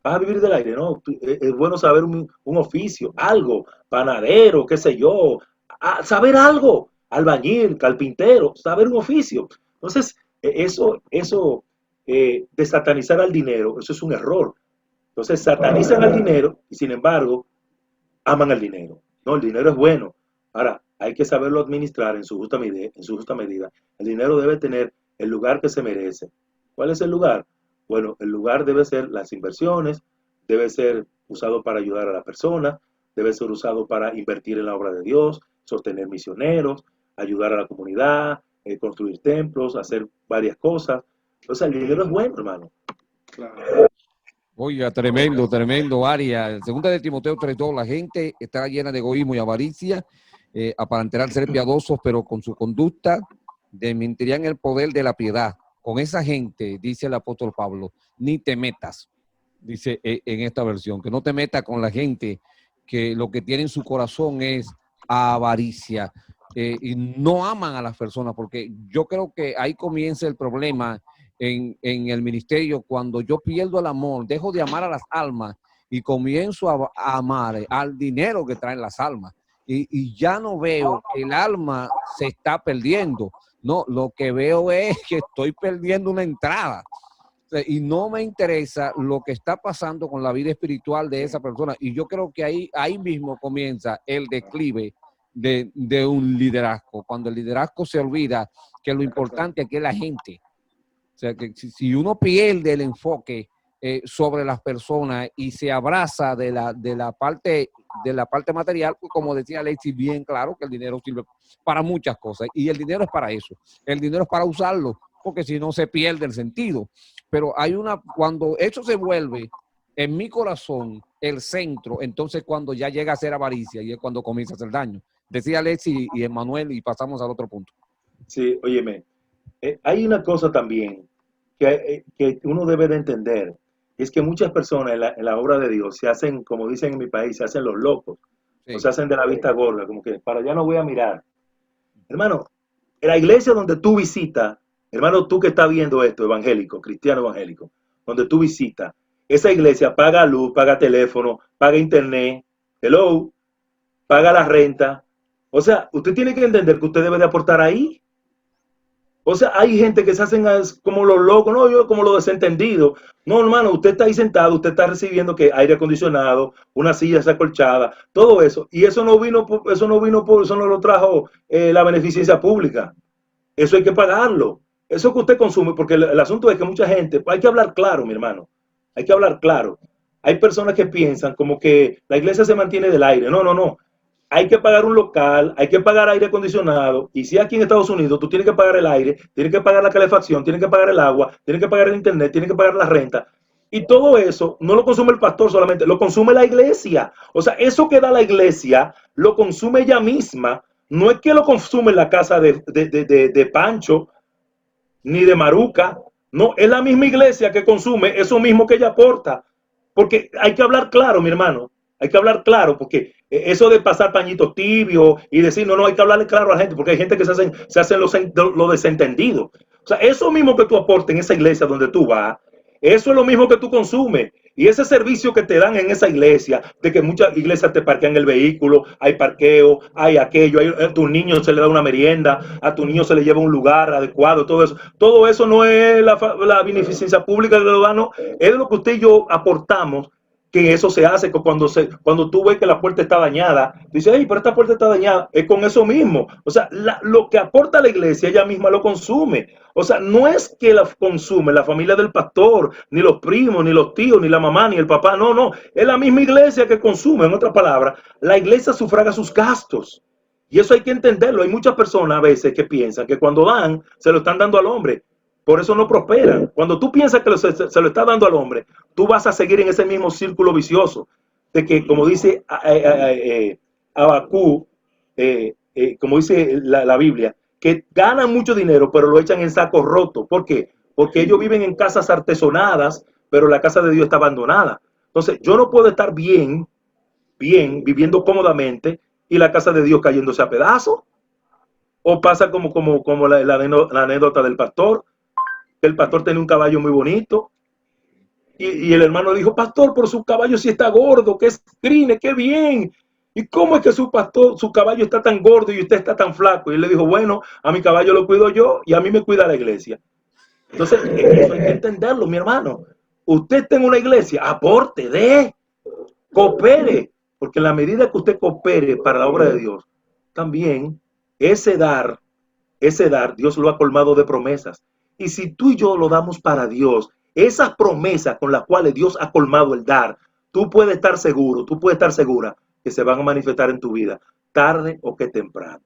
Vas a vivir del aire, ¿no? Es bueno saber un oficio, algo, panadero, qué sé yo, saber algo, albañil, carpintero, saber un oficio. Entonces, de satanizar al dinero, eso es un error. Entonces, satanizan al dinero y sin embargo, aman el dinero. No, el dinero es bueno. Ahora, hay que saberlo administrar en su justa medida, en su justa medida. El dinero debe tener el lugar que se merece. ¿Cuál es el lugar? Bueno, el lugar debe ser las inversiones, debe ser usado para ayudar a la persona, debe ser usado para invertir en la obra de Dios, sostener misioneros, ayudar a la comunidad, construir templos, hacer varias cosas. Entonces, el dinero es bueno, hermano. Claro. Oiga, tremendo, tremendo, Aria. Segunda de Timoteo 3:2, la gente está llena de egoísmo y avaricia, aparentarán ser piadosos, pero con su conducta desmentirían el poder de la piedad. Con esa gente, dice el apóstol Pablo, ni te metas, dice en esta versión, que no te metas con la gente que lo que tiene en su corazón es avaricia, y no aman a las personas, porque yo creo que ahí comienza el problema en el ministerio. Cuando yo pierdo el amor, dejo de amar a las almas y comienzo a amar al dinero que traen las almas. Y ya no veo que el alma se está perdiendo. No, lo que veo es que estoy perdiendo una entrada. Y no me interesa lo que está pasando con la vida espiritual de esa persona. Y yo creo que ahí mismo comienza el declive de un liderazgo. Cuando el liderazgo se olvida que lo importante aquí es la gente. O sea, que si uno pierde el enfoque sobre las personas y se abraza de la parte material, pues como decía Alexis bien claro, que el dinero sirve para muchas cosas y el dinero es para eso. El dinero es para usarlo, porque si no se pierde el sentido. Pero cuando eso se vuelve en mi corazón el centro, entonces cuando ya llega a ser avaricia y es cuando comienza a hacer daño. Decía Alexis y Emmanuel y pasamos al otro punto. Sí, óyeme. Hay una cosa también que uno debe de entender, es que muchas personas en la obra de Dios se hacen, como dicen en mi país, se hacen los locos, Sí. o se hacen de la vista gorda, como que para allá no voy a mirar. Hermano, en la iglesia donde tú visitas, hermano, tú que estás viendo esto, evangélico, cristiano evangélico, donde tú visitas, esa iglesia paga luz, paga teléfono, paga internet, hello, paga la renta. O sea, usted tiene que entender que usted debe de aportar ahí. O sea, hay gente que se hacen como los locos, no, yo como los desentendidos. No, hermano, usted está ahí sentado, usted está recibiendo que aire acondicionado, una silla acolchada, todo eso. Y eso no vino eso no lo trajo la beneficencia pública. Eso hay que pagarlo. Eso que usted consume, porque el asunto es que mucha gente, hay que hablar claro, mi hermano. Hay que hablar claro. Hay personas que piensan como que la iglesia se mantiene del aire. No, no, no. Hay que pagar un local, hay que pagar aire acondicionado, y si aquí en Estados Unidos tú tienes que pagar el aire, tienes que pagar la calefacción, tienes que pagar el agua, tienes que pagar el internet, tienes que pagar la renta, y todo eso no lo consume el pastor solamente, lo consume la iglesia. O sea, eso que da la iglesia, lo consume ella misma, no es que lo consume la casa de Pancho, ni de Maruca, no, es la misma iglesia que consume eso mismo que ella aporta, porque hay que hablar claro, mi hermano. Hay que hablar claro, porque eso de pasar pañitos tibios y decir, no, no, hay que hablarle claro a la gente, porque hay gente que se hacen los desentendidos. O sea, eso mismo que tú aportes en esa iglesia donde tú vas, eso es lo mismo que tú consumes. Y ese servicio que te dan en esa iglesia, de que muchas iglesias te parquean el vehículo, hay parqueo, hay aquello, a tus niños se le da una merienda, a tus niños se le lleva a un lugar adecuado, todo eso no es la beneficencia pública que lo dan, no, es lo que usted y yo aportamos, que eso se hace cuando tú ves que la puerta está dañada, dices, hey, pero esta puerta está dañada, es con eso mismo. O sea, lo que aporta la iglesia, ella misma lo consume. O sea, no es que la consume la familia del pastor, ni los primos, ni los tíos, ni la mamá, ni el papá, no, no, es la misma iglesia que consume. En otras palabras, la iglesia sufraga sus gastos. Y eso hay que entenderlo. Hay muchas personas a veces que piensan que cuando dan, se lo están dando al hombre. por eso no prosperan. Cuando tú piensas que se lo está dando al hombre, tú vas a seguir en ese mismo círculo vicioso de que, como dice Abacú, como dice la Biblia, que ganan mucho dinero, pero lo echan en sacos rotos. ¿Por qué? Porque ellos viven en casas artesonadas, pero la casa de Dios está abandonada. Entonces, yo no puedo estar bien, viviendo cómodamente y la casa de Dios cayéndose a pedazos. O pasa como la anécdota del pastor, que el pastor tenía un caballo muy bonito y el hermano le dijo, pastor, pero su caballo sí está gordo, qué crine, qué bien. ¿Y cómo es que su caballo está tan gordo y usted está tan flaco? Y él le dijo, bueno, a mi caballo lo cuido yo y a mí me cuida la iglesia. Entonces, eso hay que entenderlo, mi hermano. Usted está en una iglesia, aporte, coopere, porque en la medida que usted coopere para la obra de Dios, también ese dar, Dios lo ha colmado de promesas. Y si tú y yo lo damos para Dios, esas promesas con las cuales Dios ha colmado el dar, tú puedes estar seguro, tú puedes estar segura que se van a manifestar en tu vida, tarde o que temprano.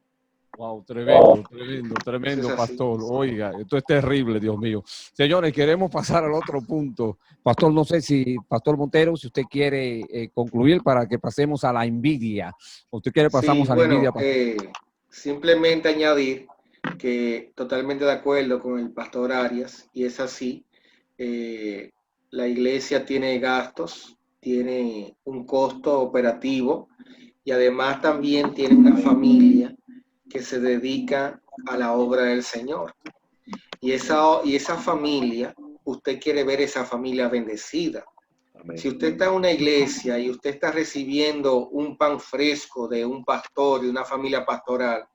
Wow, tremendo, pastor. Oiga, esto es terrible, Dios mío. Señores, queremos pasar al otro punto. Pastor, no sé si, Pastor Montero, si usted quiere concluir para que pasemos a la envidia. ¿Usted quiere pasamos a la envidia, pastor? Simplemente añadir que totalmente de acuerdo con el pastor Arias, y es así. La iglesia tiene gastos, tiene un costo operativo y además también tiene una familia que se dedica a la obra del Señor. Y esa familia, usted quiere ver esa familia bendecida. Amén. Si usted está en una iglesia y usted está recibiendo un pan fresco de un pastor, de una familia pastoral,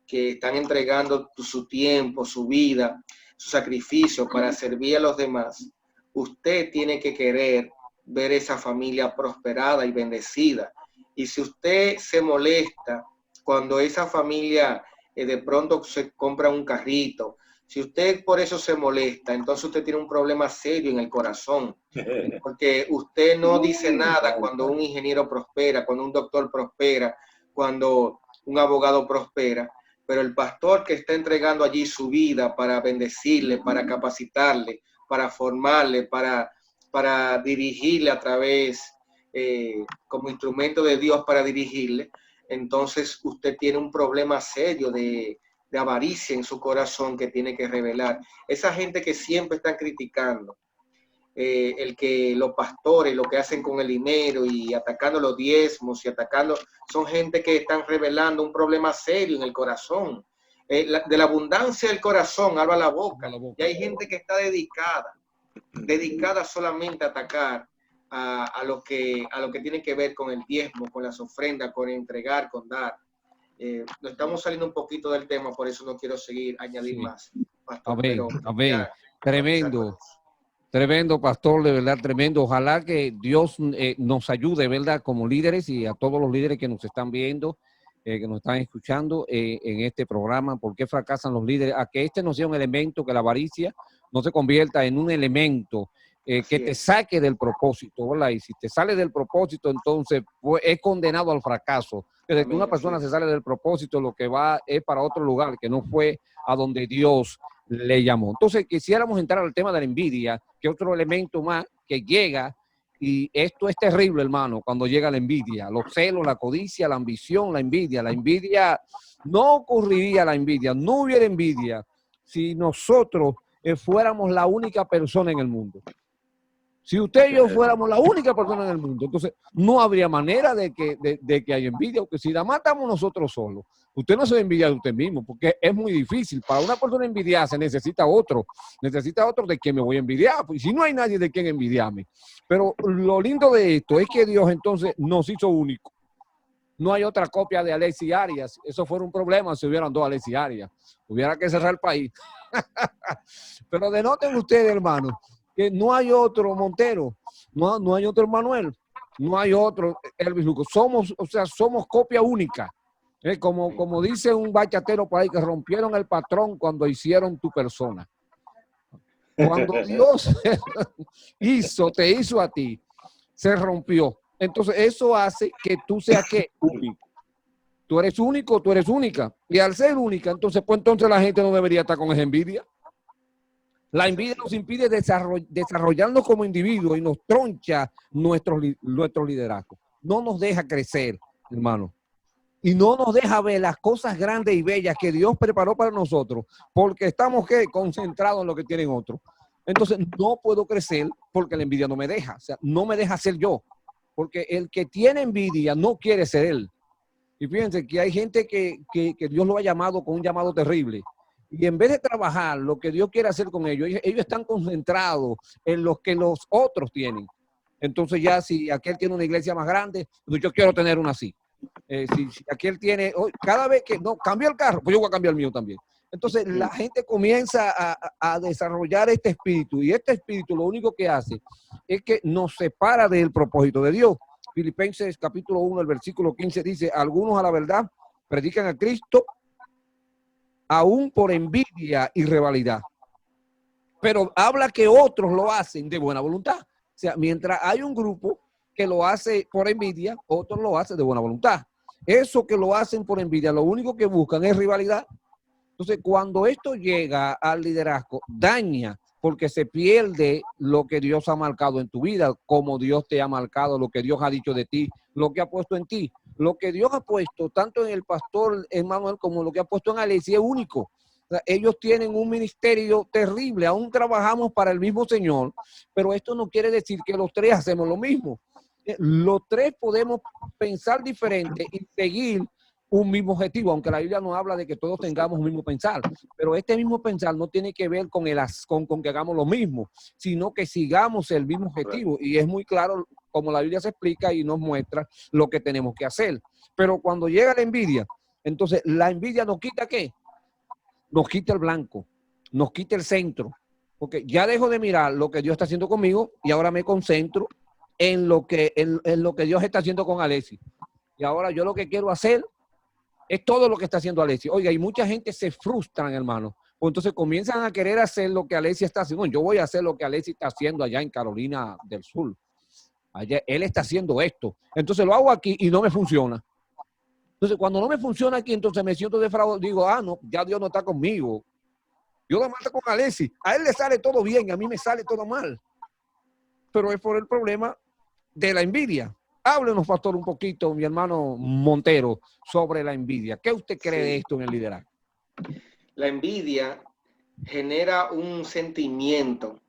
que están entregando su tiempo, su vida, su sacrificio para servir a los demás, usted tiene que querer ver esa familia prosperada y bendecida. Y si usted se molesta cuando esa familia de pronto se compra un carrito, si usted por eso se molesta, entonces usted tiene un problema serio en el corazón, porque usted no dice nada cuando un ingeniero prospera, cuando un doctor prospera, cuando un abogado prospera, pero el pastor que está entregando allí su vida para bendecirle, para capacitarle, para formarle, para dirigirle a través, como instrumento de Dios para dirigirle, entonces usted tiene un problema serio de avaricia en su corazón que tiene que revelar. Esa gente que siempre está criticando, el que los pastores, lo que hacen con el dinero y atacando los diezmos y atacando, son gente que están revelando un problema serio en el corazón. De la abundancia del corazón habla la boca. Y hay gente que está dedicada solamente a atacar a lo que tiene que ver con el diezmo, con las ofrendas, con entregar, con dar. Nos estamos saliendo un poquito del tema, por eso no quiero seguir añadir más. Pastor, amén. Tremendo, pastor, de verdad, tremendo. Ojalá que Dios nos ayude, ¿verdad? Como líderes y a todos los líderes que nos están viendo, que nos están escuchando en este programa. ¿Por qué fracasan los líderes? A que este no sea un elemento, que la avaricia no se convierta en un elemento que te saque del propósito, ¿verdad? Y si te sale del propósito, entonces pues, es condenado al fracaso. Desde que una persona se sale del propósito, lo que va es para otro lugar, que no fue a donde Dios le llamó. Entonces, quisiéramos entrar al tema de la envidia, que es otro elemento más que llega, y esto es terrible, hermano, cuando llega la envidia, los celos, la codicia, la ambición, la envidia, no ocurriría la envidia, no hubiera envidia si nosotros fuéramos la única persona en el mundo. Si usted y yo fuéramos la única persona en el mundo, entonces no habría manera de que haya envidia, porque si la matamos nosotros solos, usted no se envidia de usted mismo, porque es muy difícil. Para una persona envidiarse necesita otro de quien me voy a envidiar, pues si no hay nadie de quien envidiarme. Pero lo lindo de esto es que Dios entonces nos hizo únicos. No hay otra copia de Alexis Arias. Eso fuera un problema si hubieran dos Alexis Arias. Hubiera que cerrar el país. Pero denoten ustedes, hermano, que no hay otro Montero, no hay otro Manuel, no hay otro Elvis Luco. Somos copia única. Como dice un bachatero por ahí, que rompieron el patrón cuando hicieron tu persona. Cuando Dios te hizo a ti, se rompió. Entonces eso hace que tú seas ¿qué? Único. Tú eres único, tú eres única. Y al ser única, entonces la gente no debería estar con esa envidia. La envidia nos impide desarrollarnos como individuos y nos troncha nuestro liderazgo. No nos deja crecer, hermano. Y no nos deja ver las cosas grandes y bellas que Dios preparó para nosotros, porque estamos concentrados en lo que tienen otros. Entonces no puedo crecer porque la envidia no me deja. O sea, no me deja ser yo. Porque el que tiene envidia no quiere ser él. Y fíjense que hay gente que Dios lo ha llamado con un llamado terrible. Y en vez de trabajar lo que Dios quiere hacer con ellos están concentrados en lo que los otros tienen. Entonces ya si aquel tiene una iglesia más grande, pues yo quiero tener una así. Si aquel tiene, cada vez que no cambia el carro, pues yo voy a cambiar el mío también. Entonces la gente comienza a desarrollar este espíritu, y este espíritu lo único que hace es que nos separa del propósito de Dios. Filipenses capítulo 1, el versículo 15 dice: algunos a la verdad predican a Cristo aún por envidia y rivalidad, pero habla que otros lo hacen de buena voluntad. O sea, mientras hay un grupo que lo hace por envidia, otros lo hacen de buena voluntad. Eso que lo hacen por envidia, lo único que buscan es rivalidad. Entonces, cuando esto llega al liderazgo, daña, porque se pierde lo que Dios ha marcado en tu vida, como Dios te ha marcado, lo que Dios ha dicho de ti, lo que ha puesto en ti. Lo que Dios ha puesto, tanto en el pastor Emmanuel como lo que ha puesto en Alexis, es único. O sea, ellos tienen un ministerio terrible, aún trabajamos para el mismo Señor, pero esto no quiere decir que los tres hacemos lo mismo. Los tres podemos pensar diferente y seguir un mismo objetivo, aunque la Biblia no habla de que todos tengamos un mismo pensar, pero este mismo pensar no tiene que ver con que hagamos lo mismo, sino que sigamos el mismo objetivo, y es muy claro como la Biblia se explica y nos muestra lo que tenemos que hacer. Pero cuando llega la envidia, entonces la envidia nos quita ¿qué? Nos quita el blanco, nos quita el centro, porque ya dejo de mirar lo que Dios está haciendo conmigo y ahora me concentro en lo que Dios está haciendo con Alexis. Y ahora yo lo que quiero hacer es todo lo que está haciendo Alexis. Oiga, y mucha gente se frustran, hermano. Pues entonces comienzan a querer hacer lo que Alexis está haciendo. Yo voy a hacer lo que Alexis está haciendo allá en Carolina del Sur. Allá, él está haciendo esto. Entonces lo hago aquí y no me funciona. Entonces cuando no me funciona aquí, entonces me siento defraudado. Digo, no, ya Dios no está conmigo. Dios lo mata con Alexis. A él le sale todo bien, a mí me sale todo mal. Pero es por el problema de la envidia. Háblenos, pastor, un poquito, mi hermano Montero, sobre la envidia. ¿Qué usted cree de esto en el liderazgo? La envidia genera un sentimiento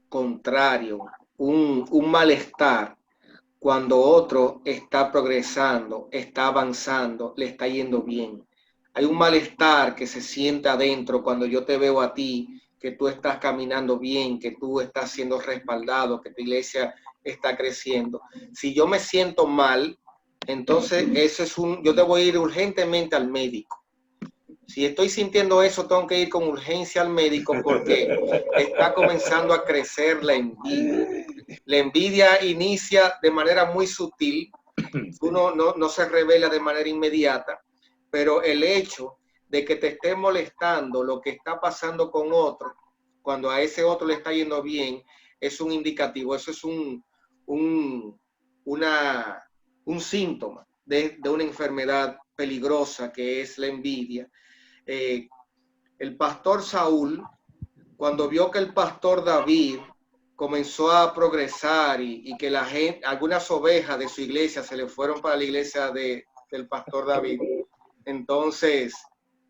contrario, un malestar cuando otro está progresando, está avanzando, le está yendo bien. Hay un malestar que se siente adentro cuando yo te veo a ti, que tú estás caminando bien, que tú estás siendo respaldado, que tu iglesia está creciendo. Si yo me siento mal, entonces yo debo ir urgentemente al médico. Si estoy sintiendo eso, tengo que ir con urgencia al médico porque está comenzando a crecer la envidia. La envidia inicia de manera muy sutil, uno no se revela de manera inmediata, pero el hecho de que te esté molestando lo que está pasando con otro, cuando a ese otro le está yendo bien, es un indicativo, eso es un síntoma de una enfermedad peligrosa que es la envidia. El pastor Saúl, cuando vio que el pastor David comenzó a progresar y que la gente, algunas ovejas de su iglesia se le fueron para la iglesia del pastor David, entonces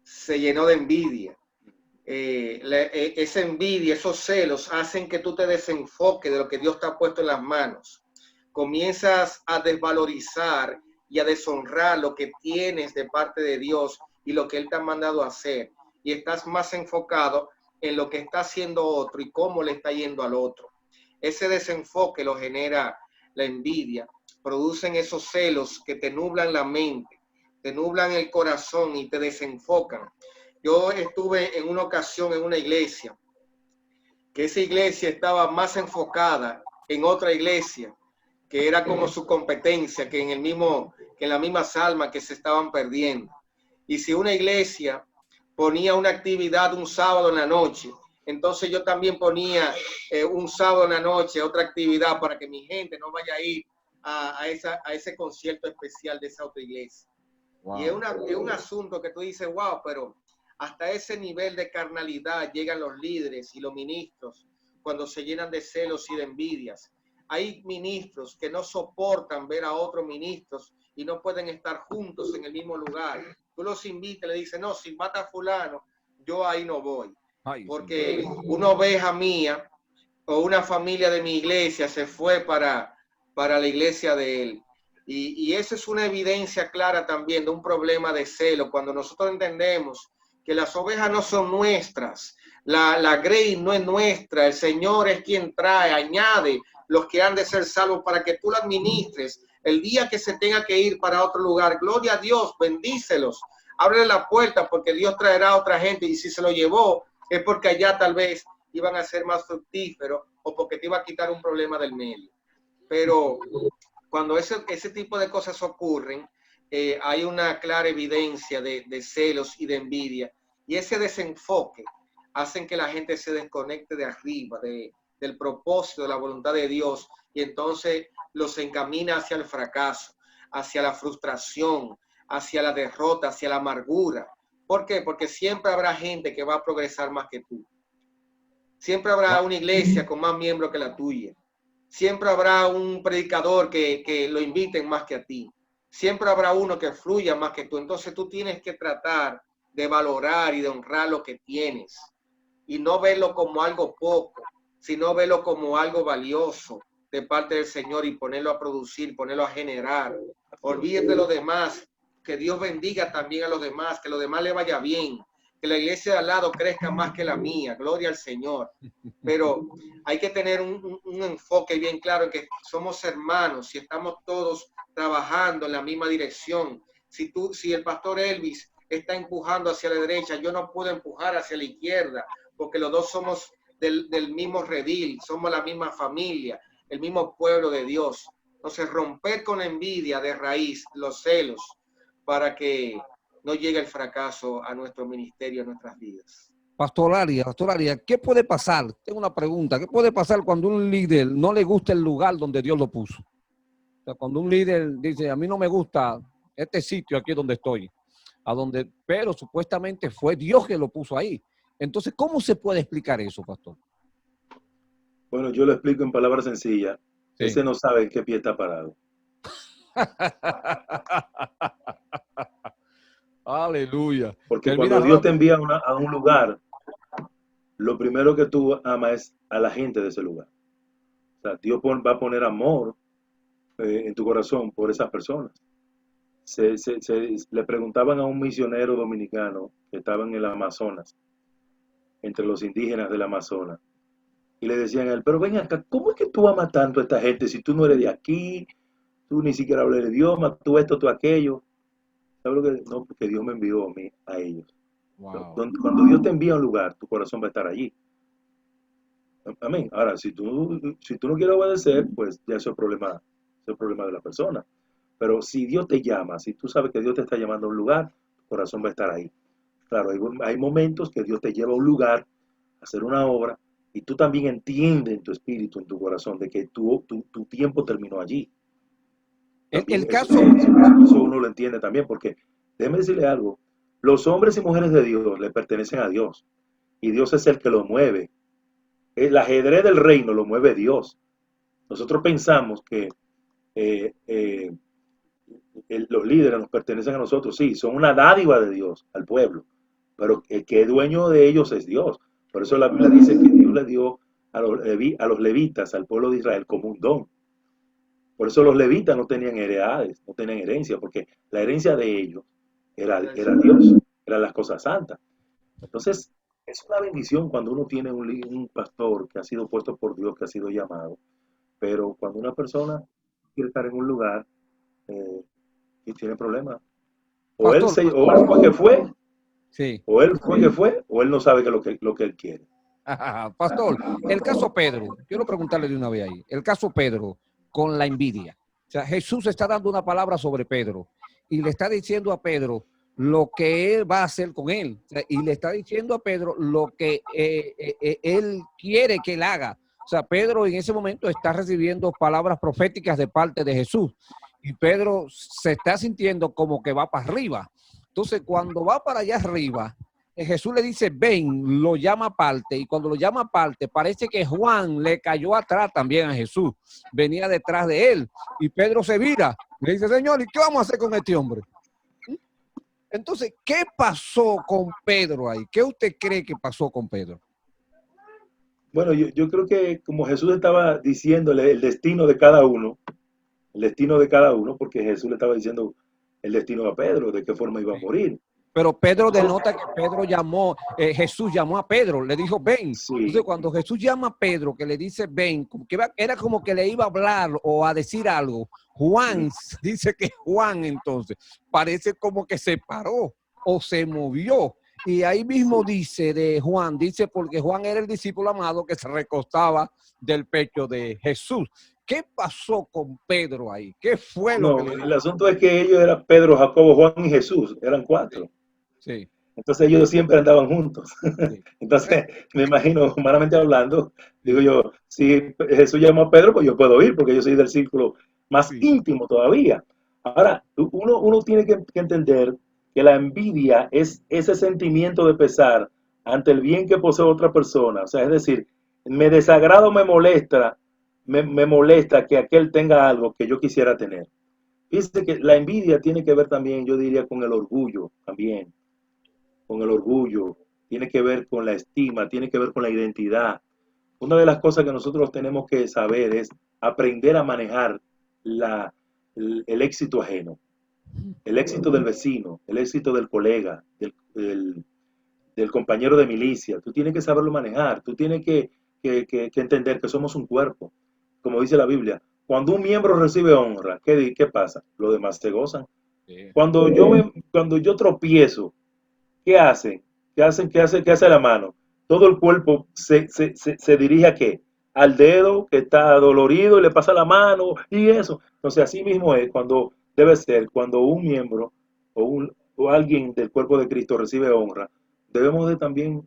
se llenó de envidia. Esa envidia, esos celos hacen que tú te desenfoques de lo que Dios te ha puesto en las manos. Comienzas a desvalorizar y a deshonrar lo que tienes de parte de Dios y lo que Él te ha mandado a hacer. Y estás más enfocado en lo que está haciendo otro y cómo le está yendo al otro. Ese desenfoque lo genera la envidia. Producen esos celos que te nublan la mente, te nublan el corazón y te desenfocan. Yo estuve en una ocasión en una iglesia, que esa iglesia estaba más enfocada en otra iglesia, que era como su competencia, que en las mismas almas que se estaban perdiendo. Y si una iglesia ponía una actividad un sábado en la noche, entonces yo también ponía un sábado en la noche otra actividad para que mi gente no vaya a ir a ese concierto especial de esa otra iglesia. Wow. Y es un asunto que tú dices, wow, pero Hasta ese nivel de carnalidad llegan los líderes y los ministros cuando se llenan de celos y de envidias. Hay ministros que no soportan ver a otros ministros y no pueden estar juntos en el mismo lugar. Tú los invitas y le dices, no, si mata a fulano, yo ahí no voy. Porque una oveja mía o una familia de mi iglesia se fue para la iglesia de él. Y eso es una evidencia clara también de un problema de celo. Cuando nosotros entendemos que las ovejas no son nuestras, la grey no es nuestra, el Señor es quien trae, añade los que han de ser salvos para que tú la administres. El día que se tenga que ir para otro lugar, gloria a Dios, bendícelos, ábrele la puerta porque Dios traerá a otra gente y si se lo llevó es porque allá tal vez iban a ser más fructíferos o porque te iba a quitar un problema del medio. Pero cuando ese tipo de cosas ocurren, hay una clara evidencia de celos y de envidia. Y ese desenfoque hacen que la gente se desconecte de arriba, del propósito, de la voluntad de Dios, y entonces los encamina hacia el fracaso, hacia la frustración, hacia la derrota, hacia la amargura. ¿Por qué? Porque siempre habrá gente que va a progresar más que tú. Siempre habrá una iglesia con más miembros que la tuya. Siempre habrá un predicador que lo inviten más que a ti. Siempre habrá uno que fluya más que tú. Entonces tú tienes que tratar de valorar y de honrar lo que tienes. Y no verlo como algo poco, sino verlo como algo valioso de parte del Señor y ponerlo a producir, ponerlo a generar. Olvídate de los demás. Que Dios bendiga también a los demás, que a los demás le vaya bien. Que la iglesia de al lado crezca más que la mía, gloria al Señor. Pero hay que tener un enfoque bien claro en que somos hermanos y estamos todos trabajando en la misma dirección. Si el pastor Elvis está empujando hacia la derecha, yo no puedo empujar hacia la izquierda, porque los dos somos del mismo redil, somos la misma familia, el mismo pueblo de Dios. Entonces, romper con envidia de raíz, los celos, para que no llegue el fracaso a nuestro ministerio, a nuestras vidas. Pastor Arias, ¿qué puede pasar? Tengo una pregunta. ¿Qué puede pasar cuando un líder no le gusta el lugar donde Dios lo puso? O sea, cuando un líder dice, a mí no me gusta este sitio aquí donde estoy, pero supuestamente fue Dios que lo puso ahí. Entonces, ¿cómo se puede explicar eso, pastor? Bueno, yo lo explico en palabras sencillas. Sí. Ese no sabe en qué pie está parado. Aleluya. Porque cuando Dios te envía a un lugar, lo primero que tú amas es a la gente de ese lugar. O sea, Dios va a poner amor en tu corazón por esas personas. Le preguntaban a un misionero dominicano que estaba en el Amazonas, entre los indígenas del Amazonas, y le decían a él, pero ven acá, ¿cómo es que tú amas tanto a esta gente si tú no eres de aquí, tú ni siquiera hablas el idioma, tú esto, tú aquello? ¿Sabes lo que? No, porque Dios me envió a mí, a ellos. Wow. Cuando Dios te envía a un lugar, tu corazón va a estar allí. Amén. Ahora, si tú no quieres obedecer, pues ya eso es problema de la persona. Pero si Dios te llama, si tú sabes que Dios te está llamando a un lugar, tu corazón va a estar ahí. Claro, hay momentos que Dios te lleva a un lugar a hacer una obra y tú también entiendes en tu espíritu, en tu corazón, de que tu tiempo terminó allí. El caso... Eso uno lo entiende también, porque déjeme decirle algo, los hombres y mujeres de Dios le pertenecen a Dios y Dios es el que lo mueve. El ajedrez del reino lo mueve Dios. Nosotros pensamos que los líderes nos pertenecen a nosotros, sí, son una dádiva de Dios al pueblo, pero el que es dueño de ellos es Dios. Por eso la Biblia dice que Dios le dio a los levitas, al pueblo de Israel, como un don. Por eso los levitas no tenían heredades, no tenían herencia, porque la herencia de ellos era Dios, eran las cosas santas. Entonces, es una bendición cuando uno tiene un pastor que ha sido puesto por Dios, que ha sido llamado. Pero cuando una persona quiere estar en un lugar y tiene problemas, o él fue que fue, sí. O él fue que fue, o él no sabe lo que él quiere. Pastor, el caso Pedro, quiero preguntarle de una vez ahí, el caso Pedro con la envidia. O sea, Jesús está dando una palabra sobre Pedro y le está diciendo a Pedro lo que él va a hacer con él. O sea, y le está diciendo a Pedro lo que él quiere que él haga. O sea, Pedro en ese momento está recibiendo palabras proféticas de parte de Jesús y Pedro se está sintiendo como que va para arriba. Entonces, cuando va para allá arriba, Jesús le dice, ven, lo llama aparte, y cuando lo llama aparte, parece que Juan le cayó atrás también a Jesús, venía detrás de él, y Pedro se vira, le dice, Señor, ¿y qué vamos a hacer con este hombre? Entonces, ¿qué pasó con Pedro ahí? ¿Qué usted cree que pasó con Pedro? Bueno, yo creo que como Jesús estaba diciéndole el destino de cada uno, porque Jesús le estaba diciendo el destino a Pedro, de qué forma iba a morir. Pero Pedro denota que Pedro llamó, Jesús llamó a Pedro, le dijo, ven. Sí. Entonces, cuando Jesús llama a Pedro, que le dice, ven, era como que le iba a hablar o a decir algo. Juan, dice que Juan entonces, parece como que se paró o se movió. Y ahí mismo dice de Juan, dice porque Juan era el discípulo amado que se recostaba del pecho de Jesús. ¿Qué pasó con Pedro ahí? ¿Qué fue lo que le dijo? El asunto es que ellos eran Pedro, Jacobo, Juan y Jesús, eran 4. Sí. Entonces ellos siempre andaban juntos. Sí. Entonces, me imagino, humanamente hablando, digo yo, si Jesús llamó a Pedro, pues yo puedo ir, porque yo soy del círculo más íntimo todavía. Ahora, uno tiene que entender que la envidia es ese sentimiento de pesar ante el bien que posee otra persona. O sea, es decir, me desagrada o me molesta que aquel tenga algo que yo quisiera tener. Fíjese que la envidia tiene que ver también, yo diría, con el orgullo también. Con el orgullo, tiene que ver con la estima, tiene que ver con la identidad. Una de las cosas que nosotros tenemos que saber es aprender a manejar el éxito ajeno, el éxito del vecino, el éxito del colega, del compañero de milicia. Tú tienes que saberlo manejar, tú tienes que entender que somos un cuerpo. Como dice la Biblia, cuando un miembro recibe honra, ¿qué pasa? Los demás se gozan. Cuando yo tropiezo, ¿qué hace? ¿Qué hace la mano? Todo el cuerpo se dirige a qué? Al dedo que está dolorido y le pasa la mano y eso. Entonces, así mismo es cuando debe ser, cuando un miembro o alguien del cuerpo de Cristo recibe honra, debemos de también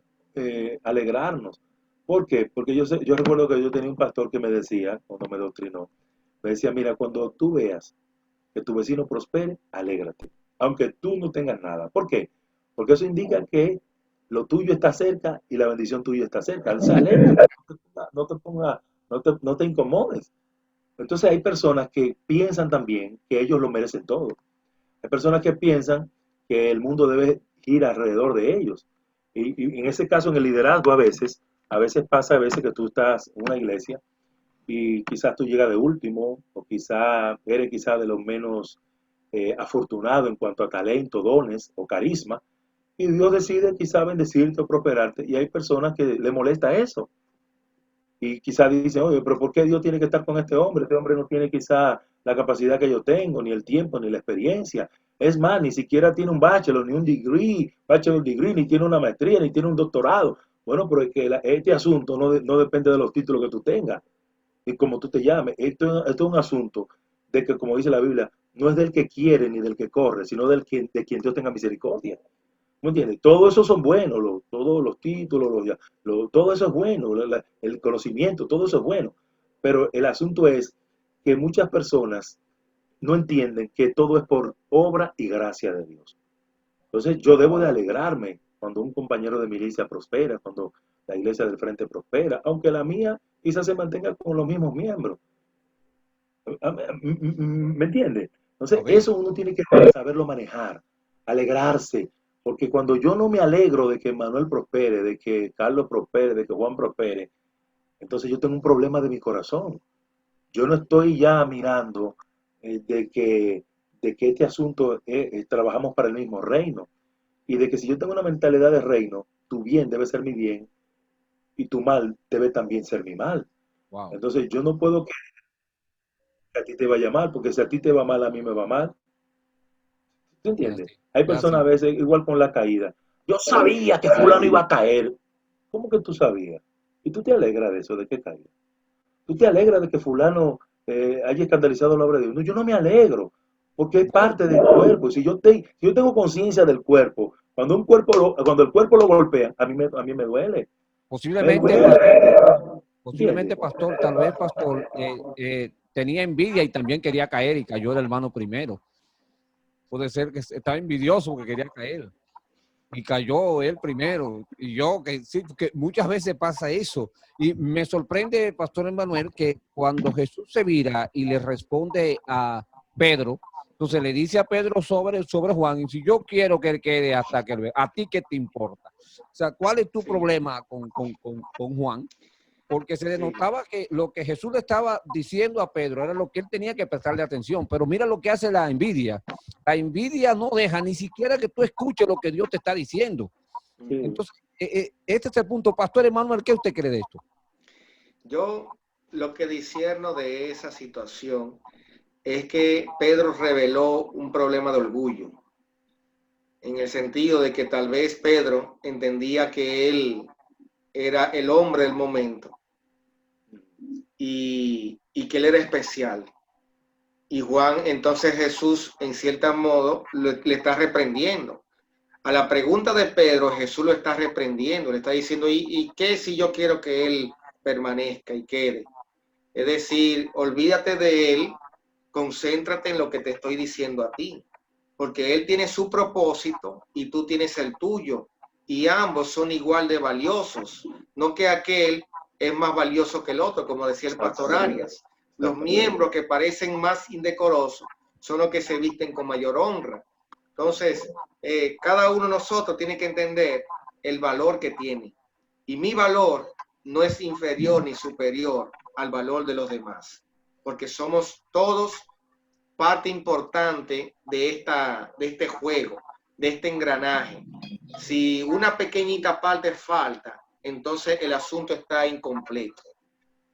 alegrarnos. ¿Por qué? Porque yo recuerdo que yo tenía un pastor que me decía, cuando me doctrinó, me decía, mira, cuando tú veas que tu vecino prospere, alégrate, aunque tú no tengas nada. ¿Por qué? Porque eso indica que lo tuyo está cerca y la bendición tuya está cerca. Él se alegra, no te incomodes. Entonces hay personas que piensan también que ellos lo merecen todo. Hay personas que piensan que el mundo debe ir alrededor de ellos. Y en ese caso, en el liderazgo, a veces pasa, a veces que tú estás en una iglesia y quizás tú llegas de último, o quizás eres quizás de los menos afortunados en cuanto a talento, dones o carisma, y Dios decide quizás bendecirte o prosperarte, y hay personas que le molesta eso, y quizás dicen, oye, pero ¿por qué Dios tiene que estar con este hombre? Este hombre no tiene quizás la capacidad que yo tengo, ni el tiempo, ni la experiencia. Es más, ni siquiera tiene un bachelor, ni un bachelor degree, ni tiene una maestría, ni tiene un doctorado. Bueno, pero es que este asunto no depende de los títulos que tú tengas y como tú te llames. Esto es un asunto de que, como dice la Biblia, no es del que quiere ni del que corre, sino de quien Dios tenga misericordia. ¿Me entiendes? Todo eso son buenos, todos los títulos, todo eso es bueno, el conocimiento, todo eso es bueno. Pero el asunto es que muchas personas no entienden que todo es por obra y gracia de Dios. Entonces yo debo de alegrarme cuando un compañero de milicia prospera, cuando la iglesia del frente prospera, aunque la mía quizás se mantenga con los mismos miembros. ¿Me entiendes? Entonces eso uno tiene que saberlo manejar, alegrarse, porque cuando yo no me alegro de que Manuel prospere, de que Carlos prospere, de que Juan prospere, entonces yo tengo un problema de mi corazón. Yo no estoy ya mirando de que este asunto trabajamos para el mismo reino. Y de que si yo tengo una mentalidad de reino, tu bien debe ser mi bien y tu mal debe también ser mi mal. Wow. Entonces yo no puedo que a ti te vaya mal, porque si a ti te va mal, a mí me va mal. ¿Tú entiendes? Hay personas a veces, igual con la caída. Yo sabía que fulano iba a caer. ¿Cómo que tú sabías? Y tú te alegras de eso, de que caiga. Tú te alegras de que fulano haya escandalizado la obra de Dios. No, yo no me alegro, porque es parte del cuerpo. Si yo tengo conciencia del cuerpo, cuando el cuerpo lo golpea, a mí me duele. Posiblemente, pastor, tal vez, pastor, tenía envidia y también quería caer y cayó el hermano primero. Puede ser que estaba envidioso porque quería caer. y cayó él primero. Y yo, que sí, que muchas veces pasa eso. Y me sorprende, Pastor Emmanuel, que cuando Jesús se vira y le responde a Pedro, entonces le dice a Pedro sobre Juan, y si yo quiero que él quede hasta que él vea, ¿a ti qué te importa? O sea, ¿cuál es tu Sí, problema con Juan? Porque se sí, denotaba que lo que Jesús le estaba diciendo a Pedro era lo que él tenía que prestarle atención. Pero mira lo que hace la envidia. La envidia no deja ni siquiera que tú escuches lo que Dios te está diciendo. Sí, Entonces, este es el punto. Pastor Emmanuel, ¿qué usted cree de esto? yo lo que discierno de esa situación es que Pedro reveló un problema de orgullo, en el sentido de que tal vez Pedro entendía que él era el hombre del momento y que él era especial. Y Juan, entonces Jesús, en cierto modo, le está reprendiendo. A la pregunta de Pedro, Jesús lo está reprendiendo, le está diciendo, ¿y qué si yo quiero que él permanezca y quede? Es decir, olvídate de él, concéntrate en lo que te estoy diciendo a ti, porque él tiene su propósito y tú tienes el tuyo, y ambos son igual de valiosos, no que aquel es más valioso que el otro, como decía el pastor Arias. Los miembros que parecen más indecorosos son los que se visten con mayor honra. Entonces, cada uno de nosotros tiene que entender el valor que tiene. Y mi valor no es inferior ni superior al valor de los demás, porque somos todos parte importante de este juego, de este engranaje. Si una pequeñita parte falta, entonces el asunto está incompleto.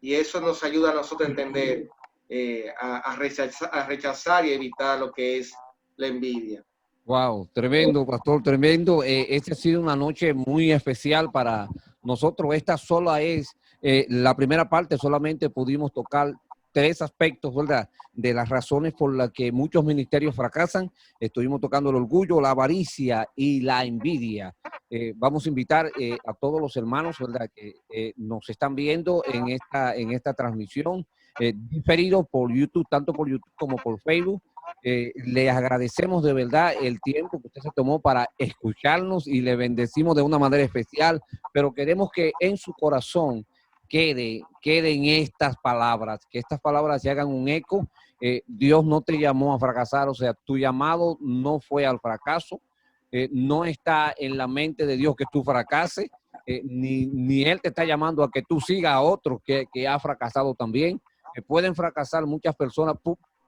Y eso nos ayuda a nosotros a entender, a rechazar y evitar lo que es la envidia. Wow, tremendo, pastor, tremendo. Esta ha sido una noche muy especial para nosotros. Esta sola es la primera parte, solamente pudimos tocar tres aspectos, ¿verdad? De las razones por las que muchos ministerios fracasan. Estuvimos tocando el orgullo, la avaricia y la envidia. Vamos a invitar a todos los hermanos, ¿verdad? Que nos están viendo en esta transmisión, diferido por YouTube, tanto por YouTube como por Facebook. Les agradecemos de verdad el tiempo que usted se tomó para escucharnos y le bendecimos de una manera especial, pero queremos que en su corazón queden estas palabras, que estas palabras se hagan un eco. Dios no te llamó a fracasar, o sea, tu llamado no fue al fracaso, no está en la mente de Dios que tú fracases, ni Él te está llamando a que tú sigas a otros que ha fracasado también. Pueden fracasar muchas personas,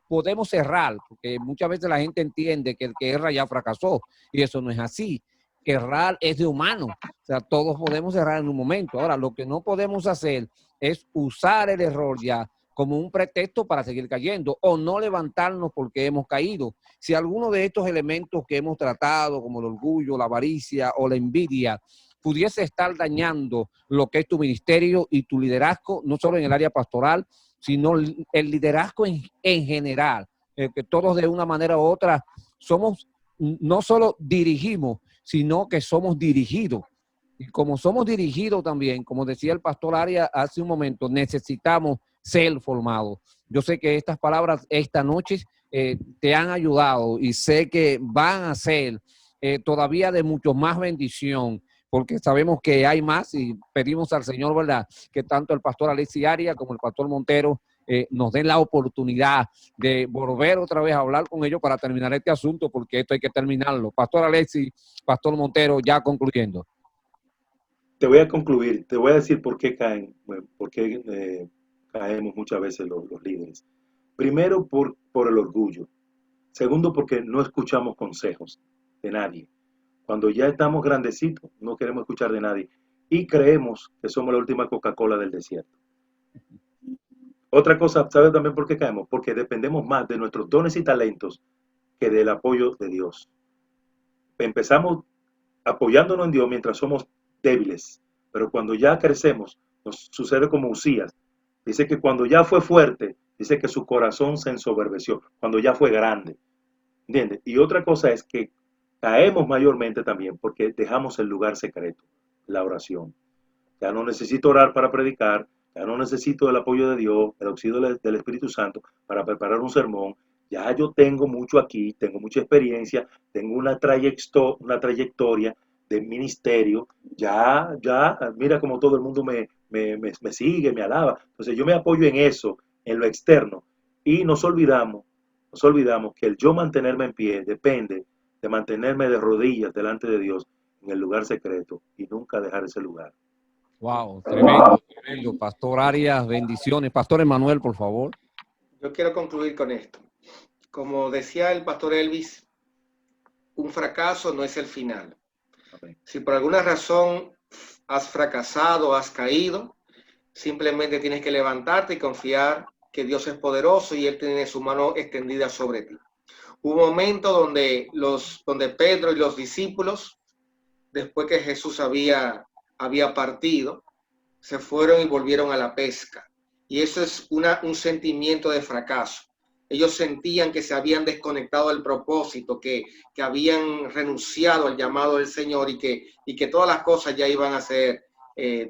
podemos errar, porque muchas veces la gente entiende que el que erra ya fracasó, y eso no es así. Errar es de humano, o sea, todos podemos errar en un momento. Ahora, lo que no podemos hacer es usar el error ya como un pretexto para seguir cayendo o no levantarnos porque hemos caído. Si alguno de estos elementos que hemos tratado, como el orgullo, la avaricia o la envidia, pudiese estar dañando lo que es tu ministerio y tu liderazgo, no solo en el área pastoral, sino el liderazgo en general, que todos de una manera u otra somos, no solo dirigimos, sino que somos dirigidos. Y como somos dirigidos también, como decía el pastor Arias hace un momento, necesitamos ser formados. Yo sé que estas palabras esta noche te han ayudado y sé que van a ser todavía de mucho más bendición, porque sabemos que hay más y pedimos al Señor, ¿verdad?, que tanto el pastor Alexis Arias como el pastor Montero nos den la oportunidad de volver otra vez a hablar con ellos para terminar este asunto, porque esto hay que terminarlo. Pastor Alexis, pastor Montero, ya concluyendo. Te voy a concluir, te voy a decir por qué caen, bueno, por qué caemos muchas veces los líderes. Primero, por el orgullo. Segundo, porque no escuchamos consejos de nadie. Cuando ya estamos grandecitos, no queremos escuchar de nadie. Y creemos que somos la última Coca-Cola del desierto. Otra cosa, ¿sabes también por qué caemos? Porque dependemos más de nuestros dones y talentos que del apoyo de Dios. Empezamos apoyándonos en Dios mientras somos débiles, pero cuando ya crecemos, nos sucede como Usías. Dice que cuando ya fue fuerte, dice que su corazón se ensoberbeció, cuando ya fue grande. ¿Entiendes? Y otra cosa es que caemos mayormente también porque dejamos el lugar secreto, la oración. Ya no necesito orar para predicar, ya no necesito el apoyo de Dios, el auxilio del Espíritu Santo para preparar un sermón. Ya yo tengo mucho aquí, tengo mucha experiencia, tengo una trayectoria, de ministerio, ya, mira como todo el mundo me sigue, me alaba. Entonces yo me apoyo en eso, en lo externo, y nos olvidamos que el yo mantenerme en pie depende de mantenerme de rodillas delante de Dios en el lugar secreto y nunca dejar ese lugar. Wow, tremendo, tremendo. Pastor Arias, bendiciones. Pastor Emanuel, por favor. Yo quiero concluir con esto. Como decía el pastor Elvis, un fracaso no es el final. Amén. Si por alguna razón has fracasado, has caído, simplemente tienes que levantarte y confiar que Dios es poderoso y Él tiene su mano extendida sobre ti. Hubo un momento donde Pedro y los discípulos, después que Jesús había partido, se fueron y volvieron a la pesca. Y eso es un sentimiento de fracaso. Ellos sentían que se habían desconectado del propósito, que habían renunciado al llamado del Señor y que todas las cosas ya iban a ser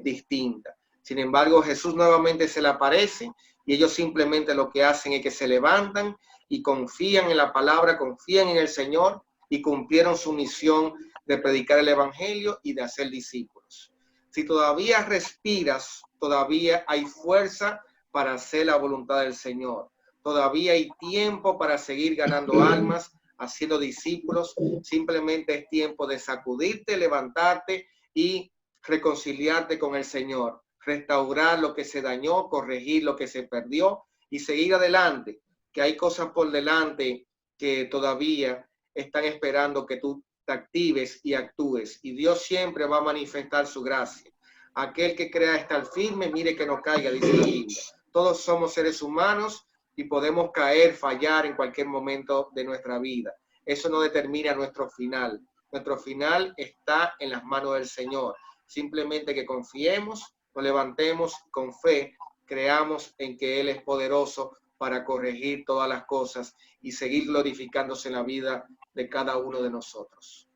distintas. Sin embargo, Jesús nuevamente se le aparece y ellos simplemente lo que hacen es que se levantan y confían en la palabra, confían en el Señor y cumplieron su misión de predicar el evangelio y de hacer discípulos. Si todavía respiras, todavía hay fuerza para hacer la voluntad del Señor. Todavía hay tiempo para seguir ganando almas, haciendo discípulos. Simplemente es tiempo de sacudirte, levantarte y reconciliarte con el Señor. Restaurar lo que se dañó, corregir lo que se perdió y seguir adelante. Que hay cosas por delante que todavía están esperando que tú te actives y actúes. Y Dios siempre va a manifestar su gracia. Aquel que crea estar firme, mire que no caiga, dice la Biblia. Todos somos seres humanos y podemos caer, fallar en cualquier momento de nuestra vida. Eso no determina nuestro final. Nuestro final está en las manos del Señor. Simplemente que confiemos, nos levantemos con fe, creamos en que Él es poderoso para corregir todas las cosas y seguir glorificándose en la vida de cada uno de nosotros.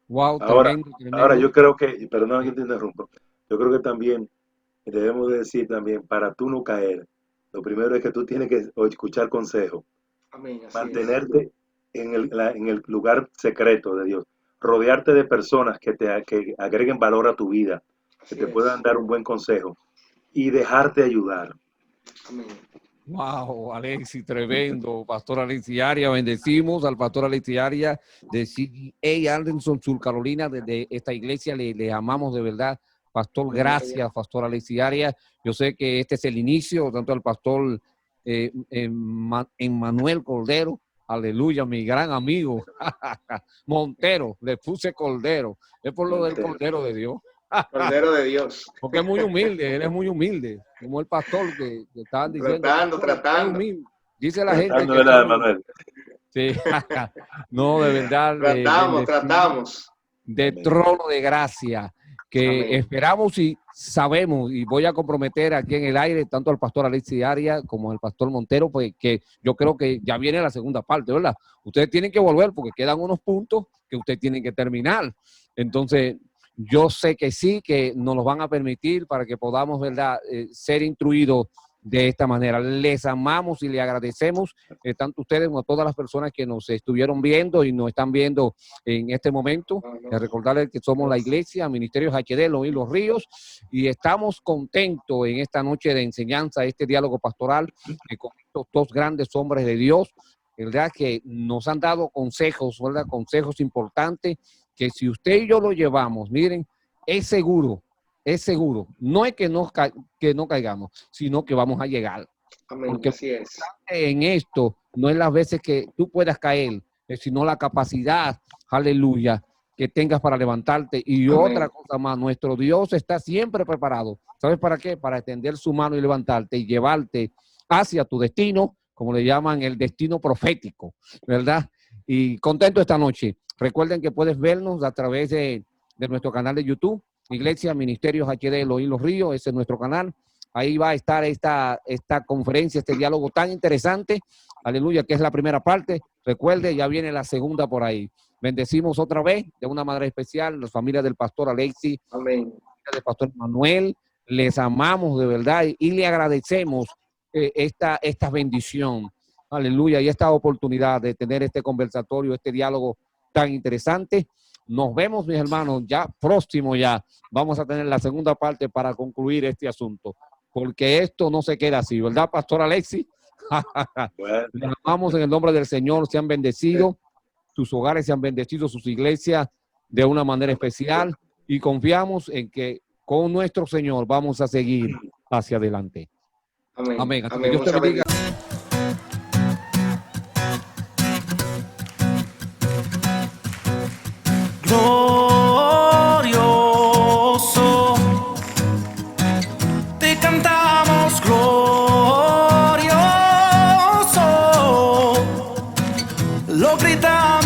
Wow, Ahora, tremendo. ahora yo creo que, perdón que te interrumpa, yo creo que también debemos de decir también, para tú no caer, lo primero es que tú tienes que escuchar consejo, Amén, así mantenerte en el lugar secreto de Dios, rodearte de personas que agreguen valor a tu vida, que te puedan dar un buen consejo y dejarte ayudar. Amén. Wow, Alexis, tremendo. Pastor Alexis Arias, bendecimos al pastor Alexis Arias de CGA Anderson, Sur Carolina, desde esta iglesia le amamos de verdad. Pastor, gracias, pastor Alexis Arias. Yo sé que este es el inicio, tanto al pastor Emmanuel Cordero, aleluya, mi gran amigo, Montero, le puse Cordero, es por lo del Cordero de Dios. Cordero de Dios. Porque es muy humilde, él es muy humilde, como el pastor que estaban diciendo. Tratando. Dice la gente que ¿Verdad, Manuel? Sí, no, de verdad. Tratamos. De trono de gracia, que Amén. esperamos y sabemos, y voy a comprometer aquí en el aire, tanto al pastor Alexis Arias como al pastor Montero, pues que yo creo que ya viene la segunda parte, ¿verdad? Ustedes tienen que volver porque quedan unos puntos que ustedes tienen que terminar. Entonces, yo sé que sí, que nos los van a permitir para que podamos, ¿verdad?, ser instruidos de esta manera. Les amamos y les agradecemos tanto ustedes como a todas las personas que nos estuvieron viendo y nos están viendo en este momento. Recordarles que somos la iglesia, Ministerios HD, Los Ríos, y estamos contentos en esta noche de enseñanza, este diálogo pastoral, con estos dos grandes hombres de Dios, ¿verdad?, que nos han dado consejos, ¿verdad?, consejos importantes, que si usted y yo lo llevamos, miren, es seguro, no es que no caigamos, sino que vamos a llegar. Amén, porque así es. En esto no es las veces que tú puedas caer, sino la capacidad, aleluya, que tengas para levantarte. Y Amén. Otra cosa más, nuestro Dios está siempre preparado. ¿Sabes para qué? Para extender su mano y levantarte y llevarte hacia tu destino, como le llaman el destino profético, ¿verdad? Y contento esta noche. Recuerden que puedes vernos a través de nuestro canal de YouTube, Iglesia Ministerios HD Elohim Los Ríos, ese es nuestro canal. Ahí va a estar esta conferencia, este diálogo tan interesante, aleluya, que es la primera parte. Recuerde, ya viene la segunda por ahí. Bendecimos otra vez de una manera especial las familias del pastor Alexis, amén, del pastor Manuel. Les amamos de verdad y le agradecemos esta bendición, aleluya, y esta oportunidad de tener este conversatorio, este diálogo tan interesante. Nos vemos, mis hermanos, ya próximo ya. Vamos a tener la segunda parte para concluir este asunto, porque esto no se queda así, ¿verdad, Pastor Alexis? Bueno, Les amamos en el nombre del Señor, sean bendecidos, sus hogares sean bendecidos, sus iglesias de una manera especial, y confiamos en que con nuestro Señor vamos a seguir hacia adelante. Amén. Amén. Así que Amén. Dios te Muchas bendiga. Glorioso, te cantamos glorioso, lo gritamos.